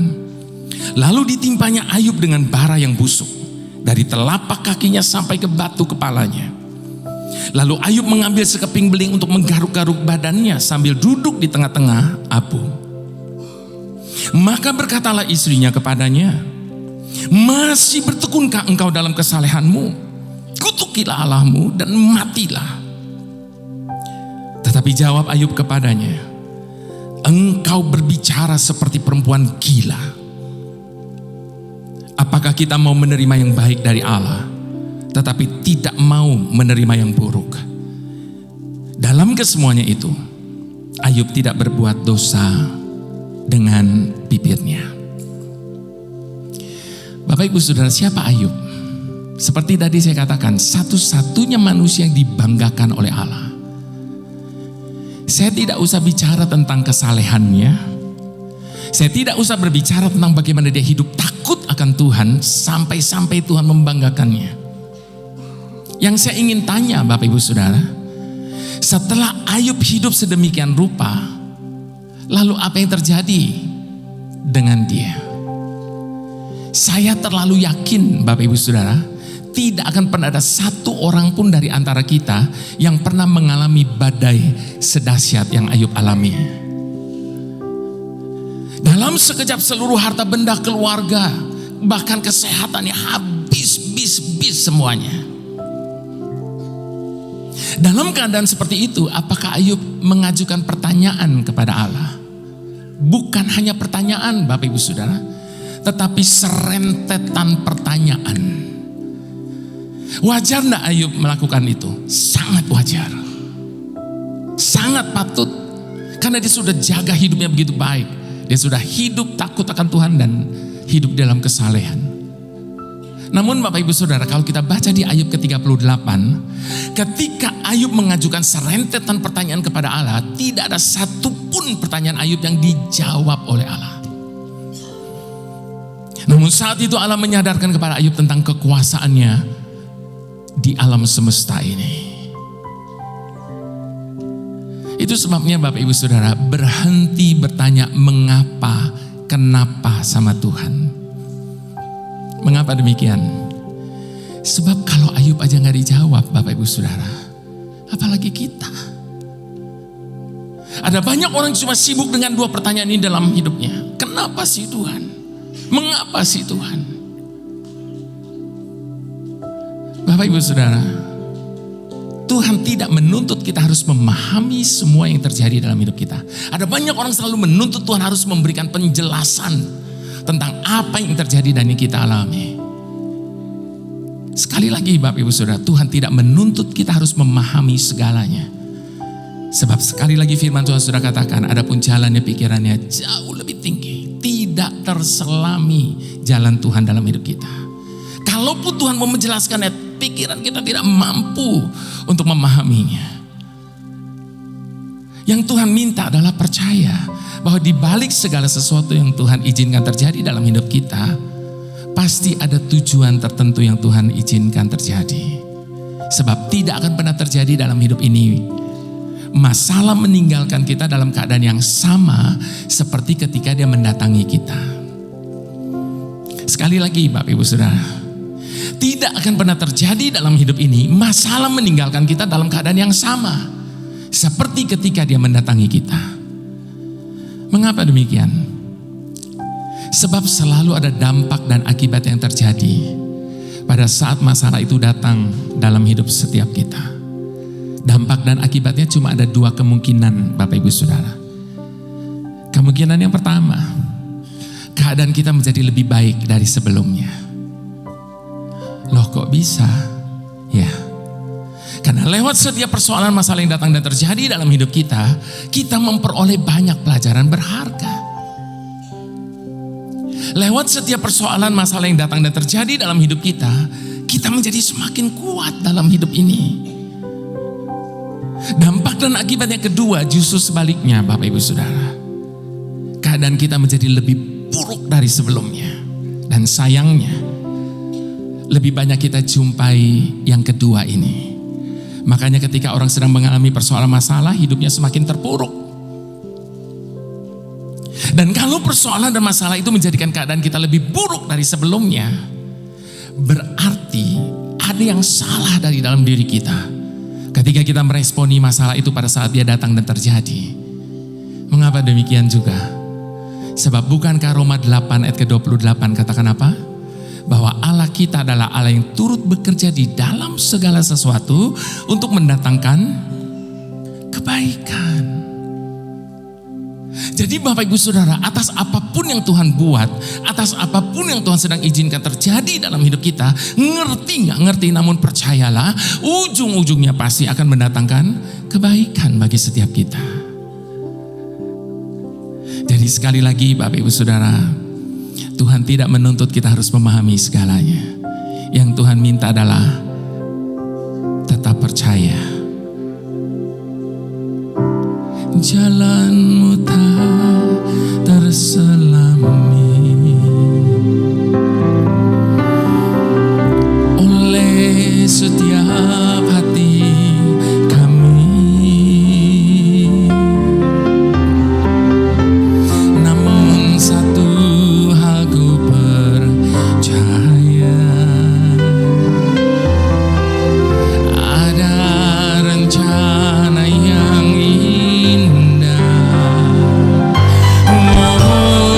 Lalu ditimpanya Ayub dengan bara yang busuk dari telapak kakinya sampai ke batu kepalanya. Lalu Ayub mengambil sekeping beling untuk menggaruk-garuk badannya sambil duduk di tengah-tengah abu. Maka berkatalah istrinya kepadanya, "Masih bertekunkah engkau dalam kesalehanmu? Kutukilah Allahmu dan matilah." Tetapi jawab Ayub kepadanya, "Engkau berbicara seperti perempuan gila. Apakah kita mau menerima yang baik dari Allah, tetapi tidak mau menerima yang buruk?" Dalam kesemuanya itu, Ayub tidak berbuat dosa dengan bibirnya. Bapak Ibu Saudara, siapa Ayub? Seperti tadi saya katakan, satu-satunya manusia yang dibanggakan oleh Allah. Saya tidak usah bicara tentang kesalehannya. Saya tidak usah berbicara tentang bagaimana dia hidup takut akan Tuhan sampai-sampai Tuhan membanggakannya. Yang saya ingin tanya Bapak Ibu Saudara, setelah Ayub hidup sedemikian rupa, lalu apa yang terjadi dengan dia? Saya terlalu yakin Bapak Ibu Saudara, tidak akan pernah ada satu orang pun dari antara kita yang pernah mengalami badai sedahsyat yang Ayub alami. Dalam sekejap seluruh harta benda keluarga, bahkan kesehatannya habis semuanya. Dalam keadaan seperti itu, apakah Ayub mengajukan pertanyaan kepada Allah? Bukan hanya pertanyaan Bapak Ibu Saudara, tetapi serentetan pertanyaan. Wajar enggak Ayub melakukan itu? Sangat wajar. Sangat patut. Karena dia sudah jaga hidupnya begitu baik. Dia sudah hidup takut akan Tuhan dan hidup dalam kesalehan. Namun Bapak Ibu Saudara, kalau kita baca di Ayub ke-38, ketika Ayub mengajukan serentetan pertanyaan kepada Allah, tidak ada satupun pertanyaan Ayub yang dijawab oleh Allah. Namun saat itu Allah menyadarkan kepada Ayub tentang kekuasaannya di alam semesta ini. Itu sebabnya Bapak Ibu Saudara, berhenti bertanya mengapa, kenapa sama Tuhan. Mengapa demikian? Sebab kalau Ayub aja gak dijawab Bapak Ibu Saudara, apalagi kita. Ada banyak orang cuma sibuk dengan dua pertanyaan ini dalam hidupnya. Kenapa sih Tuhan? Mengapa sih Tuhan? Bapak Ibu Saudara, Tuhan tidak menuntut kita harus memahami semua yang terjadi dalam hidup kita. Ada banyak orang selalu menuntut Tuhan harus memberikan penjelasan tentang apa yang terjadi dan yang kita alami. Sekali lagi Bapak Ibu Saudara, Tuhan tidak menuntut kita harus memahami segalanya. Sebab sekali lagi firman Tuhan sudah katakan, adapun jalannya pikirannya jauh lebih tinggi. Tidak terselami jalan Tuhan dalam hidup kita. Kalaupun Tuhan mau menjelaskannya, pikiran kita tidak mampu untuk memahaminya. Yang Tuhan minta adalah percaya bahwa di balik segala sesuatu yang Tuhan izinkan terjadi dalam hidup kita, pasti ada tujuan tertentu yang Tuhan izinkan terjadi. Sebab tidak akan pernah terjadi dalam hidup ini masalah meninggalkan kita dalam keadaan yang sama seperti ketika dia mendatangi kita. Sekali lagi Bapak Ibu Saudara, tidak akan pernah terjadi dalam hidup ini masalah meninggalkan kita dalam keadaan yang sama seperti ketika dia mendatangi kita. Mengapa demikian? Sebab selalu ada dampak dan akibat yang terjadi pada saat masalah itu datang dalam hidup setiap kita. Dampak dan akibatnya cuma ada dua kemungkinan Bapak Ibu Saudara. Kemungkinan yang pertama, keadaan kita menjadi lebih baik dari sebelumnya. Loh kok bisa? Ya, karena lewat setiap persoalan masalah yang datang dan terjadi dalam hidup kita, kita memperoleh banyak pelajaran berharga. Lewat setiap persoalan masalah yang datang dan terjadi dalam hidup kita, kita menjadi semakin kuat dalam hidup ini. Dampak dan akibat yang kedua justru sebaliknya Bapak Ibu Saudara. Keadaan kita menjadi lebih buruk dari sebelumnya. Dan sayangnya, lebih banyak kita jumpai yang kedua ini. Makanya ketika orang sedang mengalami persoalan masalah, hidupnya semakin terpuruk. Dan kalau persoalan dan masalah itu menjadikan keadaan kita lebih buruk dari sebelumnya, berarti ada yang salah dari dalam diri kita. Ketika kita meresponi masalah itu pada saat dia datang dan terjadi. Mengapa demikian juga? Sebab bukankah Roma 8 ayat ke-28 katakan apa? Bahwa Allah kita adalah Allah yang turut bekerja di dalam segala sesuatu untuk mendatangkan kebaikan. Jadi Bapak Ibu Saudara, atas apapun yang Tuhan buat, atas apapun yang Tuhan sedang izinkan terjadi dalam hidup kita, ngerti gak ngerti, namun percayalah ujung-ujungnya pasti akan mendatangkan kebaikan bagi setiap kita. Jadi sekali lagi Bapak Ibu Saudara, Tuhan tidak menuntut kita harus memahami segalanya. Yang Tuhan minta adalah tetap percaya. Jalanmu tak terselami oleh setiap hati kami. Namun satu hal ku percaya, ada rencana yang indah. Oh,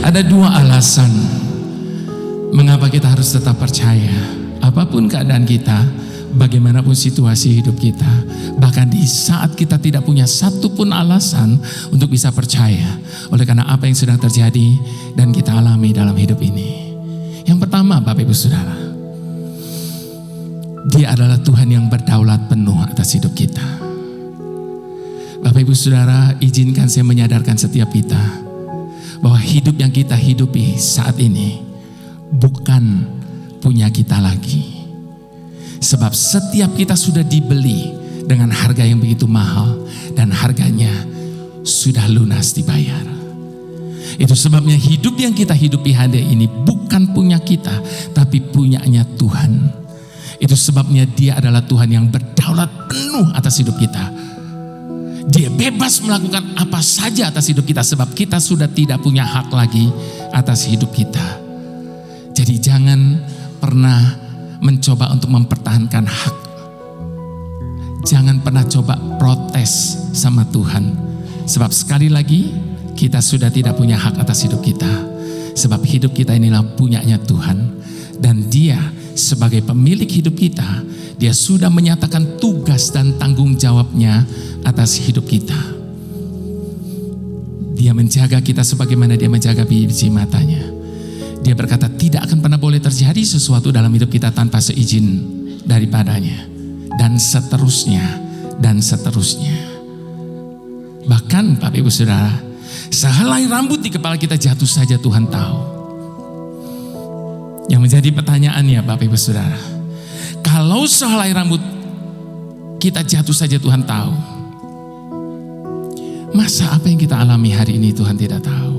Ada dua alasan mengapa kita harus tetap percaya. Apapun keadaan kita, bagaimanapun situasi hidup kita, bahkan di saat kita tidak punya satu pun alasan untuk bisa percaya oleh karena apa yang sedang terjadi dan kita alami dalam hidup ini. Yang pertama, Bapak Ibu Saudara, Dia adalah Tuhan yang berdaulat penuh atas hidup kita. Bapak Ibu Saudara, izinkan saya menyadarkan setiap kita bahwa hidup yang kita hidupi saat ini bukan punya kita lagi. Sebab setiap kita sudah dibeli dengan harga yang begitu mahal dan harganya sudah lunas dibayar. Itu sebabnya hidup yang kita hidupi hari ini bukan punya kita, tapi punyanya Tuhan. Itu sebabnya Dia adalah Tuhan yang berdaulat penuh atas hidup kita. Dia bebas melakukan apa saja atas hidup kita sebab kita sudah tidak punya hak lagi atas hidup kita. Jadi jangan pernah mencoba untuk mempertahankan hak. Jangan pernah coba protes sama Tuhan. Sebab sekali lagi kita sudah tidak punya hak atas hidup kita. Sebab hidup kita inilah punyanya Tuhan. Dan Dia sebagai pemilik hidup kita, Dia sudah menyatakan tugas dan tanggung jawabnya atas hidup kita. Dia menjaga kita sebagaimana Dia menjaga biji matanya. Dia berkata tidak akan pernah boleh terjadi sesuatu dalam hidup kita tanpa seizin daripadanya. Dan seterusnya, dan seterusnya. Bahkan Bapak Ibu Saudara, sehelai rambut di kepala kita jatuh saja Tuhan tahu. Yang menjadi pertanyaannya Bapak Ibu Saudara, kalau sehelai rambut kita jatuh saja Tuhan tahu, masa apa yang kita alami hari ini Tuhan tidak tahu?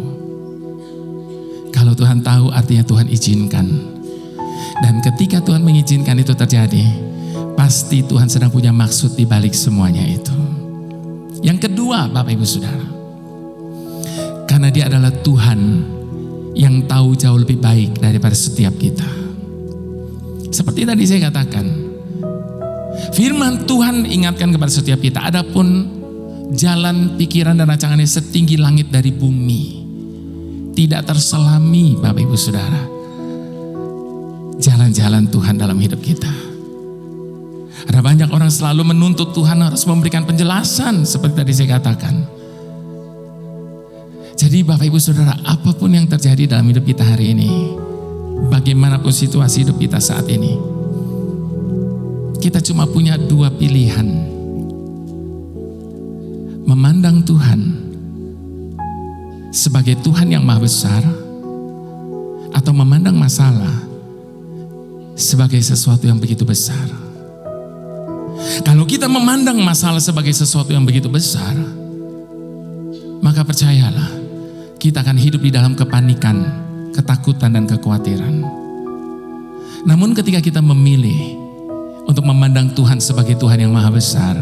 Kalau Tuhan tahu artinya Tuhan izinkan. Dan ketika Tuhan mengizinkan itu terjadi, pasti Tuhan sedang punya maksud di balik semuanya itu. Yang kedua Bapak Ibu Saudara, karena Dia adalah Tuhan yang tahu jauh lebih baik daripada setiap kita. Seperti tadi saya katakan, firman Tuhan ingatkan kepada setiap kita, adapun jalan pikiran dan rancangannya setinggi langit dari bumi, tidak terselami Bapak Ibu Saudara jalan-jalan Tuhan dalam hidup kita. Ada banyak orang selalu menuntut Tuhan harus memberikan penjelasan seperti tadi saya katakan. Jadi Bapak Ibu Saudara, apapun yang terjadi dalam hidup kita hari ini, bagaimanapun situasi hidup kita saat ini, kita cuma punya dua pilihan. Memandang Tuhan sebagai Tuhan yang maha besar, atau memandang masalah sebagai sesuatu yang begitu besar. Kalau kita memandang masalah sebagai sesuatu yang begitu besar, maka percayalah, kita akan hidup di dalam kepanikan, ketakutan dan kekhawatiran. Namun ketika kita memilih untuk memandang Tuhan sebagai Tuhan yang maha besar,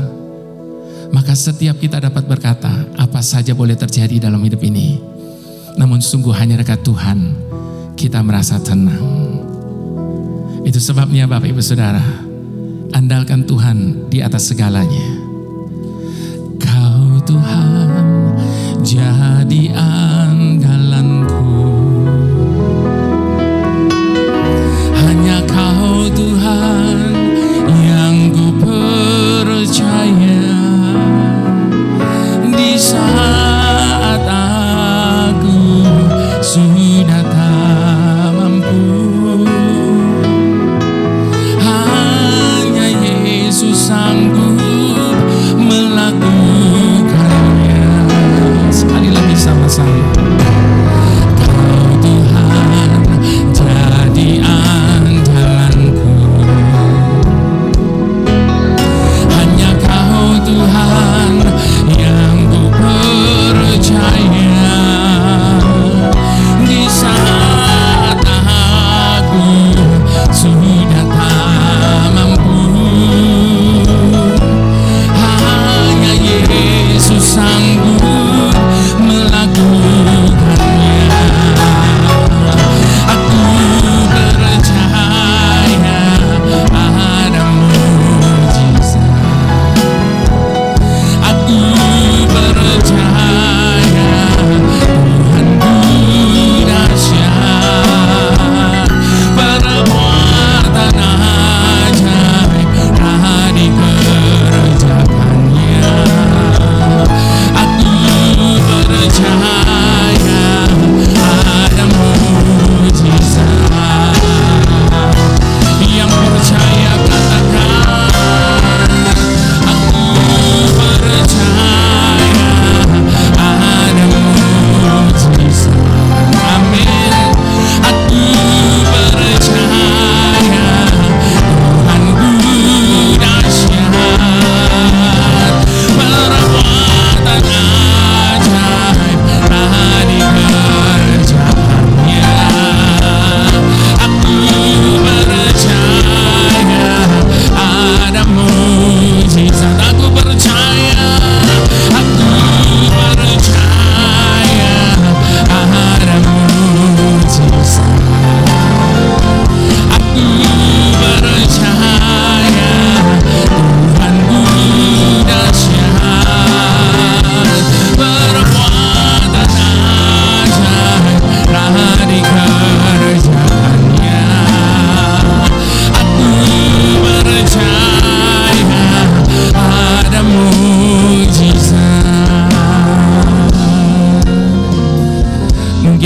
maka setiap kita dapat berkata, apa saja boleh terjadi dalam hidup ini. Namun sungguh hanya dekat Tuhan, kita merasa tenang. Itu sebabnya Bapak Ibu Saudara, andalkan Tuhan di atas segalanya. Kau Tuhan jadi andalanku. Hanya Kau Tuhan yang ku percaya. Di saat aku sudah tak mampu, hanya Yesus sanggup melakukannya. Sekali lagi sama saya.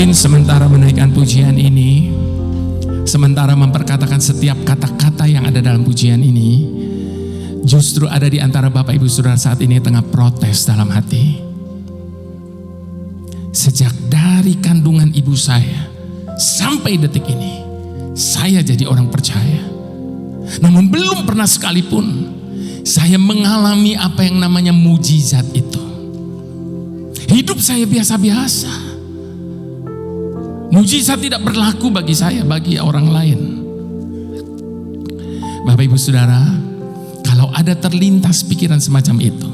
Mungkin sementara menaikkan pujian ini, sementara memperkatakan setiap kata-kata yang ada dalam pujian ini, justru ada di antara Bapak Ibu Saudara saat ini tengah protes dalam hati. Sejak dari kandungan ibu saya sampai detik ini, saya jadi orang percaya. Namun belum pernah sekalipun saya mengalami apa yang namanya mujizat itu. Hidup saya biasa-biasa. Mujizat tidak berlaku bagi saya, bagi orang lain. Bapak Ibu Saudara, kalau ada terlintas pikiran semacam itu,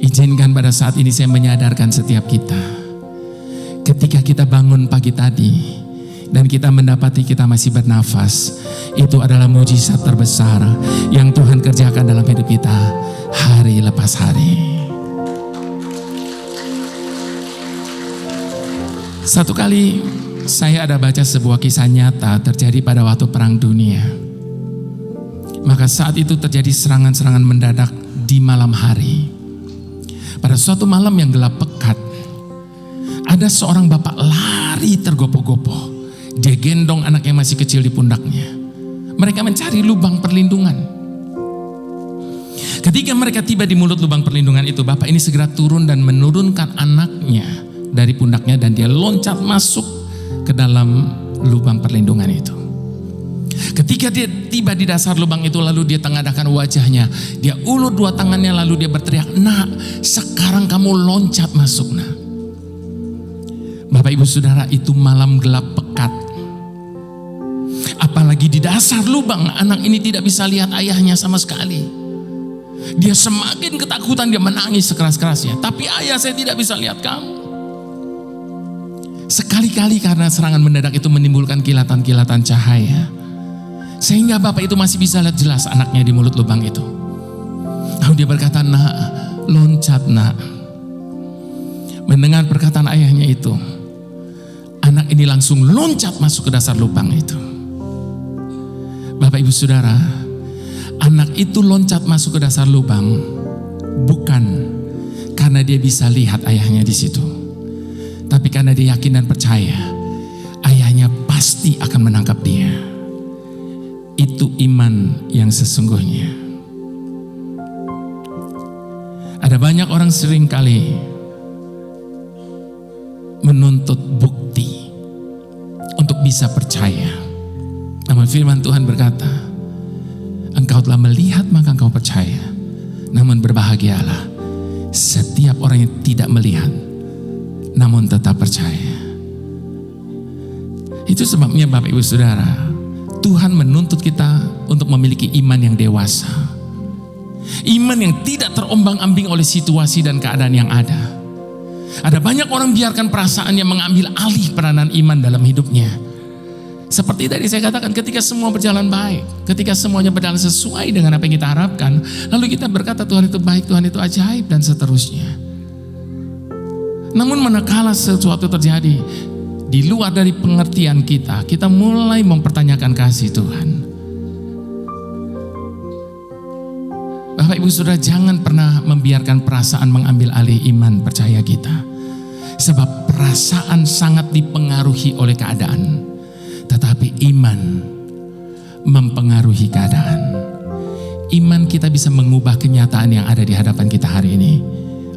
izinkan pada saat ini saya menyadarkan setiap kita. Ketika kita bangun pagi tadi dan kita mendapati kita masih bernafas, itu adalah mujizat terbesar yang Tuhan kerjakan dalam hidup kita hari lepas hari. Satu kali saya ada baca sebuah kisah nyata terjadi pada waktu Perang Dunia. Maka saat itu terjadi serangan-serangan mendadak di malam hari. Pada suatu malam yang gelap pekat, ada seorang bapak lari tergopoh-gopoh. Dia gendong anak yang masih kecil di pundaknya. Mereka mencari lubang perlindungan. Ketika mereka tiba di mulut lubang perlindungan itu, bapak ini segera turun dan menurunkan anaknya dari pundaknya dan dia loncat masuk ke dalam lubang perlindungan itu. Ketika dia tiba di dasar lubang itu, lalu dia tengadahkan wajahnya, dia ulur dua tangannya, lalu dia berteriak, "Nak, sekarang kamu loncat masuk, nak." Bapak Ibu Saudara, itu malam gelap pekat. Apalagi di dasar lubang, anak ini tidak bisa lihat ayahnya sama sekali. Dia semakin ketakutan, dia menangis sekeras-kerasnya. "Tapi ayah, saya tidak bisa lihat kamu." Sekali-kali karena serangan mendadak itu menimbulkan kilatan-kilatan cahaya, sehingga bapak itu masih bisa lihat jelas anaknya di mulut lubang itu. Lalu dia berkata, "Nak, loncat, nak." Mendengar perkataan ayahnya itu, anak ini langsung loncat masuk ke dasar lubang itu. Bapak Ibu Saudara, anak itu loncat masuk ke dasar lubang bukan karena dia bisa lihat ayahnya di situ, tapi karena dia yakin dan percaya ayahnya pasti akan menangkap dia. Itu iman yang sesungguhnya. Ada banyak orang sering kali menuntut bukti untuk bisa percaya. Namun firman Tuhan berkata, engkau telah melihat maka engkau percaya. Namun berbahagialah setiap orang yang tidak melihat namun tetap percaya. Itu sebabnya Bapak Ibu Saudara, Tuhan menuntut kita untuk memiliki iman yang dewasa. Iman yang tidak terombang-ambing oleh situasi dan keadaan yang ada. Ada banyak orang biarkan perasaan yang mengambil alih peranan iman dalam hidupnya. Seperti tadi saya katakan, ketika semua berjalan baik, ketika semuanya berjalan sesuai dengan apa yang kita harapkan, lalu kita berkata Tuhan itu baik, Tuhan itu ajaib dan seterusnya. Namun manakala sesuatu terjadi di luar dari pengertian kita, kita mulai mempertanyakan kasih Tuhan. Bapak Ibu Saudara, jangan pernah membiarkan perasaan mengambil alih iman percaya kita. Sebab perasaan sangat dipengaruhi oleh keadaan, tetapi iman mempengaruhi keadaan. Iman kita bisa mengubah kenyataan yang ada di hadapan kita hari ini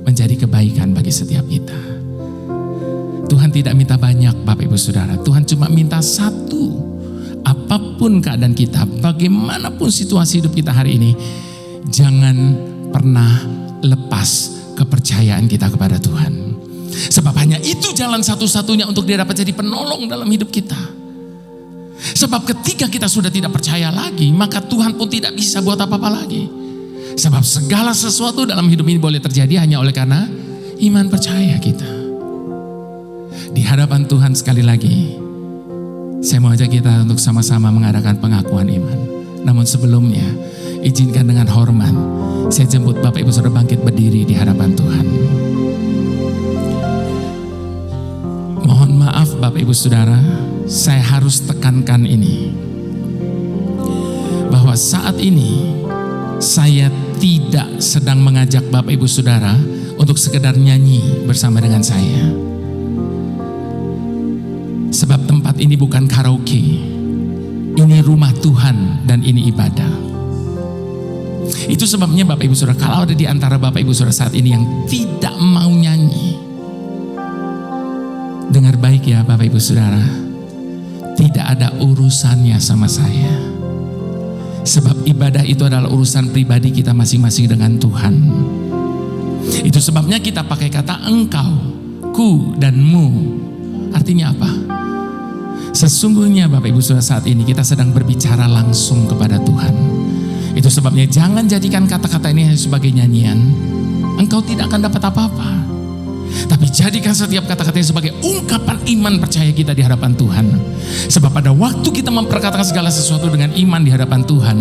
menjadi kebaikan bagi setiap kita. Tuhan tidak minta banyak Bapak Ibu Saudara. Tuhan cuma minta satu. Apapun keadaan kita, bagaimanapun situasi hidup kita hari ini, jangan pernah lepas kepercayaan kita kepada Tuhan. Sebab hanya itu jalan satu-satunya untuk dia dapat jadi penolong dalam hidup kita. Sebab ketika kita sudah tidak percaya lagi, maka Tuhan pun tidak bisa buat apa-apa lagi. Sebab segala sesuatu dalam hidup ini boleh terjadi hanya oleh karena iman percaya kita. Di hadapan Tuhan sekali lagi, saya mau ajak kita untuk sama-sama mengadakan pengakuan iman. Namun sebelumnya, izinkan dengan hormat, saya jemput Bapak Ibu Saudara bangkit berdiri di hadapan Tuhan. Mohon maaf Bapak Ibu Saudara, saya harus tekankan ini. Bahwa saat ini, saya tidak sedang mengajak Bapak Ibu Saudara untuk sekedar nyanyi bersama dengan saya. Sebab tempat ini bukan karaoke. Ini rumah Tuhan dan ini ibadah. Itu sebabnya Bapak Ibu Saudara, kalau ada di antara Bapak Ibu Saudara saat ini yang tidak mau nyanyi, dengar baik ya Bapak Ibu Saudara, tidak ada urusannya sama saya. Sebab ibadah itu adalah urusan pribadi kita masing-masing dengan Tuhan. Itu sebabnya kita pakai kata engkau, ku, dan mu. Artinya apa? Sesungguhnya Bapak Ibu Saudara saat ini kita sedang berbicara langsung kepada Tuhan. Itu sebabnya jangan jadikan kata-kata ini sebagai nyanyian. Engkau tidak akan dapat apa-apa. Tapi jadikan setiap kata-kata ini sebagai ungkapan iman percaya kita di hadapan Tuhan. Sebab pada waktu kita memperkatakan segala sesuatu dengan iman di hadapan Tuhan,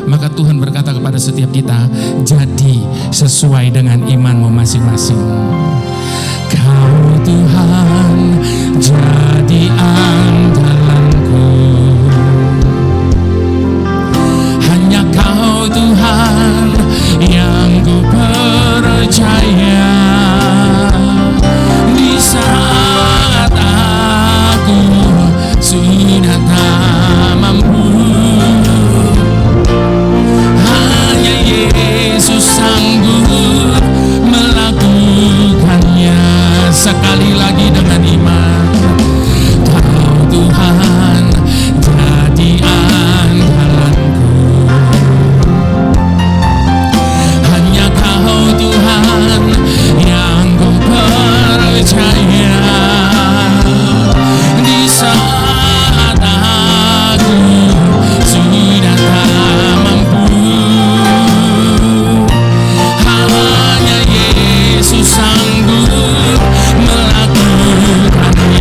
maka Tuhan berkata kepada setiap kita, jadi sesuai dengan imanmu masing-masing. Kau Tuhan jadi andalanku, hanya Kau Tuhan yang ku percaya. Di saat aku sudah tak mampu, hanya Yesus sanggup melakukannya. Sekali lagi dengan iman, Kau Tuhan jadi andalanku, hanya Kau Tuhan yang ku percaya. Di saat aku sudah tak mampu, hanya Yesus sanggup melakukannya.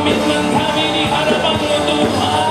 Komitmen kami di hadapan-Mu Tuhan.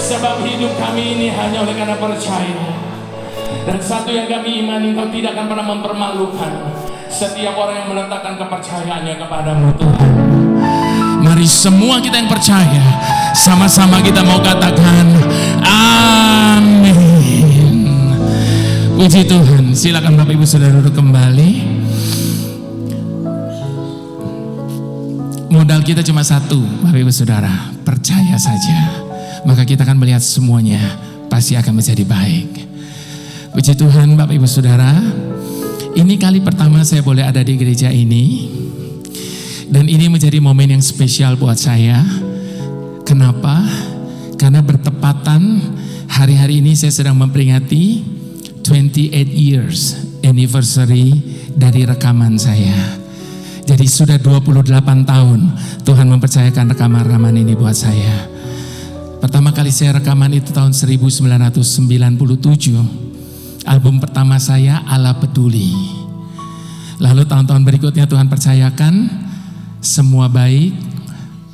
Sebab hidup kami ini hanya oleh karena percaya. Dan satu yang kami imani, Engkau tidak akan pernah mempermalukan setiap orang yang meletakkan kepercayaannya kepadamu Tuhan. Mari semua kita yang percaya, sama-sama kita mau katakan amin. Puji Tuhan. Silakan Bapak Ibu Saudara duduk kembali. Modal kita cuma satu, Bapak Ibu Saudara, percaya saja. Maka kita akan melihat semuanya pasti akan menjadi baik. Puji Tuhan Bapak Ibu Saudara, ini kali pertama saya boleh ada di gereja ini. Dan ini menjadi momen yang spesial buat saya. Kenapa? Karena bertepatan hari-hari ini saya sedang memperingati 28 years anniversary dari rekaman saya. Jadi sudah 28 tahun Tuhan mempercayakan rekaman-rekaman ini buat saya. Pertama kali saya rekaman itu tahun 1997. Album pertama saya Allah Peduli. Lalu tahun-tahun berikutnya Tuhan percayakan Semua Baik,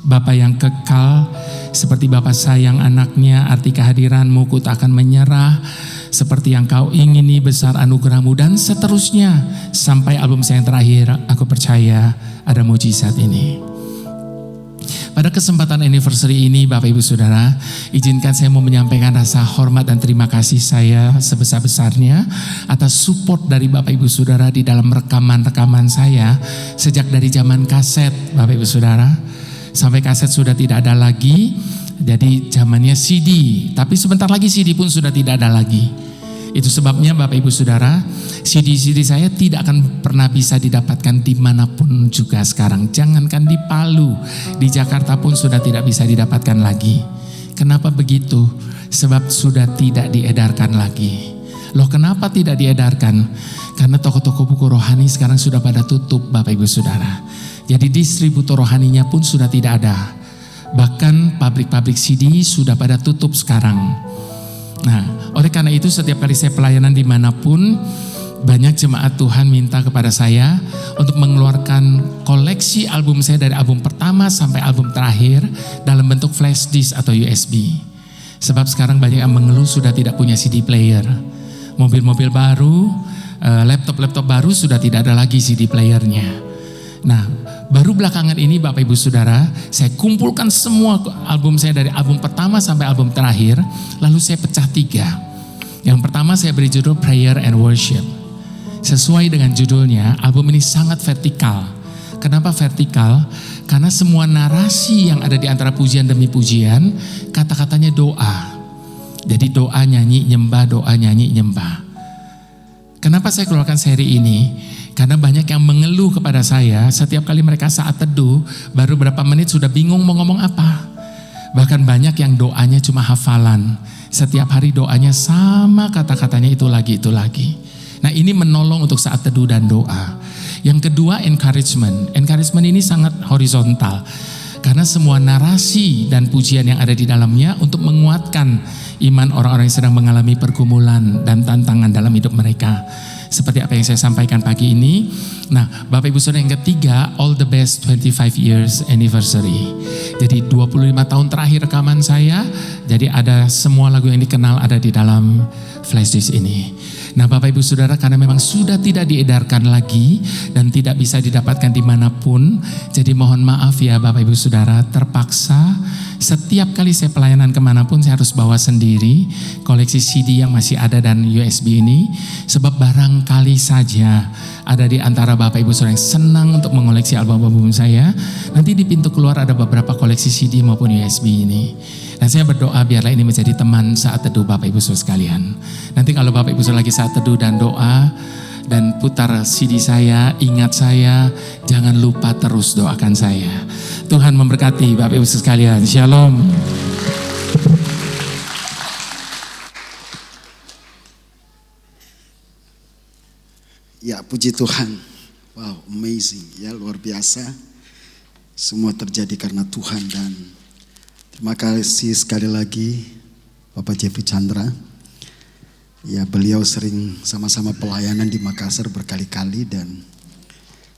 Bapa yang Kekal, Seperti Bapa Sayang Anaknya, Arti Kehadiranmu, Ku Tak Akan Menyerah, Seperti Yang Kau Ingini, Besar Anugerahmu, dan seterusnya. Sampai album saya yang terakhir, Aku Percaya Ada Mujizat Ini. Pada kesempatan anniversary ini Bapak Ibu Saudara, izinkan saya mau menyampaikan rasa hormat dan terima kasih saya sebesar-besarnya atas support dari Bapak Ibu Saudara di dalam rekaman-rekaman saya sejak dari zaman kaset Bapak Ibu Saudara. Sampai kaset sudah tidak ada lagi, jadi zamannya CD, tapi sebentar lagi CD pun sudah tidak ada lagi. Itu sebabnya Bapak Ibu Saudara, CD-CD saya tidak akan pernah bisa didapatkan dimanapun juga sekarang. Jangankan di Palu, di Jakarta pun sudah tidak bisa didapatkan lagi. Kenapa begitu? Sebab sudah tidak diedarkan lagi. Loh, kenapa tidak diedarkan? Karena toko-toko buku rohani sekarang sudah pada tutup Bapak Ibu Saudara. Jadi distributor rohaninya pun sudah tidak ada. Bahkan pabrik-pabrik CD sudah pada tutup sekarang. Nah, oleh karena itu setiap kali saya pelayanan dimanapun, banyak jemaat Tuhan minta kepada saya untuk mengeluarkan koleksi album saya dari album pertama sampai album terakhir dalam bentuk flash disk atau USB. Sebab sekarang banyak yang mengeluh sudah tidak punya CD player. Mobil-mobil baru, laptop-laptop baru sudah tidak ada lagi CD playernya. Nah, baru belakangan ini Bapak Ibu Saudara, saya kumpulkan semua album saya dari album pertama sampai album terakhir, lalu saya pecah 3. Yang pertama saya beri judul Prayer and Worship. Sesuai dengan judulnya, album ini sangat vertikal. Kenapa vertikal? Karena semua narasi yang ada di antara pujian demi pujian, kata-katanya doa. Jadi doa, nyanyi, nyembah, doa, nyanyi, nyembah. Kenapa saya keluarkan seri ini? Karena banyak yang mengeluh kepada saya setiap kali mereka saat teduh, baru berapa menit sudah bingung mau ngomong apa. Bahkan banyak yang doanya cuma hafalan. Setiap hari doanya sama kata-katanya itu lagi, itu lagi. Nah, ini menolong untuk saat teduh dan doa. Yang kedua, encouragement. Encouragement ini sangat horizontal. Karena semua narasi dan pujian yang ada di dalamnya untuk menguatkan iman orang-orang yang sedang mengalami pergumulan dan tantangan dalam hidup mereka. Seperti apa yang saya sampaikan pagi ini. Nah, Bapak Ibu Saudara, yang ketiga, all the best 25 years anniversary. Jadi 25 tahun terakhir rekaman saya, jadi ada semua lagu yang dikenal ada di dalam flash disk ini. Nah, Bapak Ibu Saudara, karena memang sudah tidak diedarkan lagi dan tidak bisa didapatkan dimanapun, jadi mohon maaf ya Bapak Ibu Saudara, terpaksa setiap kali saya pelayanan kemanapun saya harus bawa sendiri koleksi CD yang masih ada dan USB ini, sebab barangkali saja ada di antara Bapak Ibu Saudara yang senang untuk mengoleksi album-album saya, nanti di pintu keluar ada beberapa koleksi CD maupun USB ini. Dan saya berdoa biarlah ini menjadi teman saat teduh Bapak Ibu Saudara sekalian. Nanti kalau Bapak Ibu Saudara lagi saat teduh dan doa dan putar CD saya, ingat saya, jangan lupa terus doakan saya. Tuhan memberkati Bapak Ibu Saudara sekalian. Shalom. Ya, puji Tuhan. Wow, amazing ya, luar biasa. Semua terjadi karena Tuhan, dan terima kasih sekali lagi Bapak Jeffrey Chandra. Ya, beliau sering sama-sama pelayanan di Makassar berkali-kali dan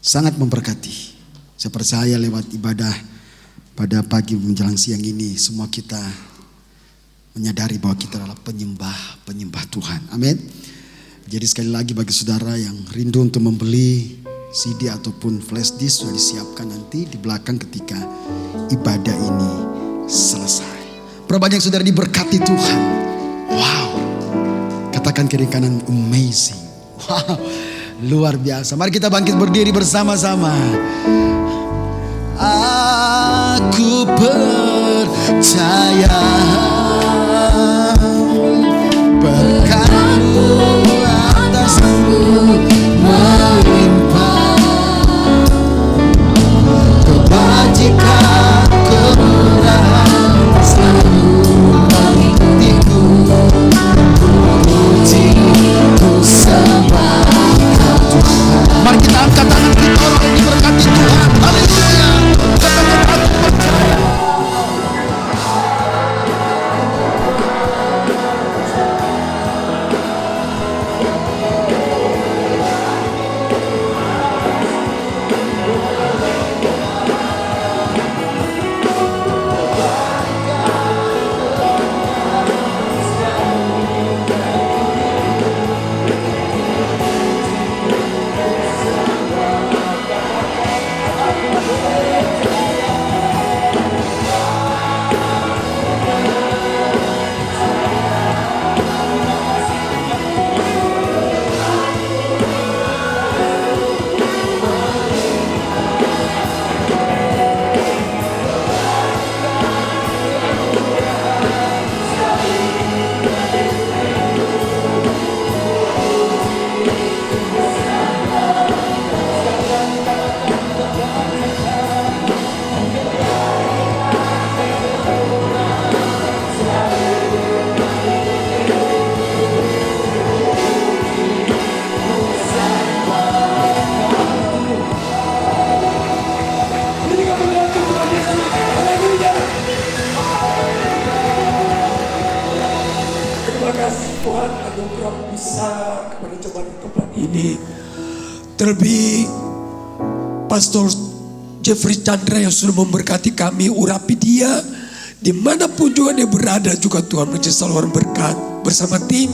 sangat memberkati. Saya percaya lewat ibadah pada pagi menjelang siang ini, semua kita menyadari bahwa kita adalah penyembah Tuhan. Amin. Jadi sekali lagi bagi saudara yang rindu untuk membeli CD ataupun flash disk, sudah disiapkan nanti di belakang ketika ibadah ini selesai. Berapa banyak saudara diberkati Tuhan. Wow. Katakan kiri kanan, amazing. Wow. Luar biasa. Mari kita bangkit berdiri bersama-sama. Aku percaya berkat-Mu atasku melimpah, kebajikan kemurahan selalu mengikutiku. Puji ku sembah Tuhan. Mari kita angkat tangan kita, orang yang diberkati Tuhan. Haleluya. Katakan aku percaya. Tuhan anugerah bisa kepada jemaat ini. Terlebih Pastor Jeffrey Chandra yang sudah memberkati kami, urapi dia dimanapun juga dia berada, juga Tuhan menjadi saluran berkat bersama tim.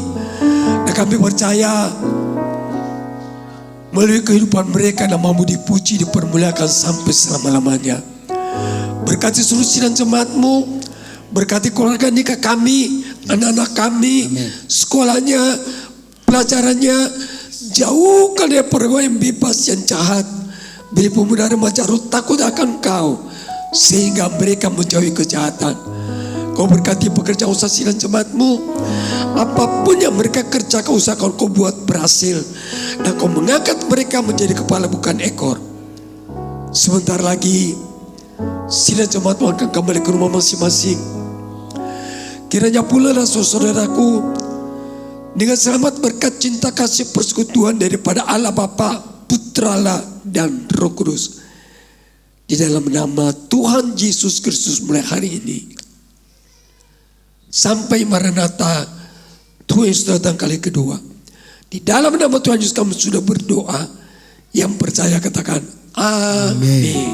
Dan kami percaya melalui kehidupan mereka namamu dipuji, dipermuliakan sampai selama-lamanya. Berkati seluruh sidang jemaat-Mu, berkati keluarga nikah kami, anak-anak kami, amin. Sekolahnya, pelajarannya, jauhkan dari pergaulan yang bebas yang jahat. Beri pemuda remaja takut akan Engkau, sehingga mereka menjauhi kejahatan. Kau berkati pekerja usaha sidang jemaatmu. Apapun yang mereka kerjakan, usahakan kau buat berhasil. Dan kau mengangkat mereka menjadi kepala bukan ekor. Sebentar lagi sidang jemaatmu akan kembali ke rumah masing-masing. Kiranya pula lah saudaraku, dengan selamat berkat cinta kasih persekutuan daripada Allah Bapa, Putra dan Roh Kudus. Di dalam nama Tuhan Yesus Kristus mulai hari ini sampai Maranatha, Tuhan Yesus datang kali kedua. Di dalam nama Tuhan Yesus kami sudah berdoa. Yang percaya katakan amin.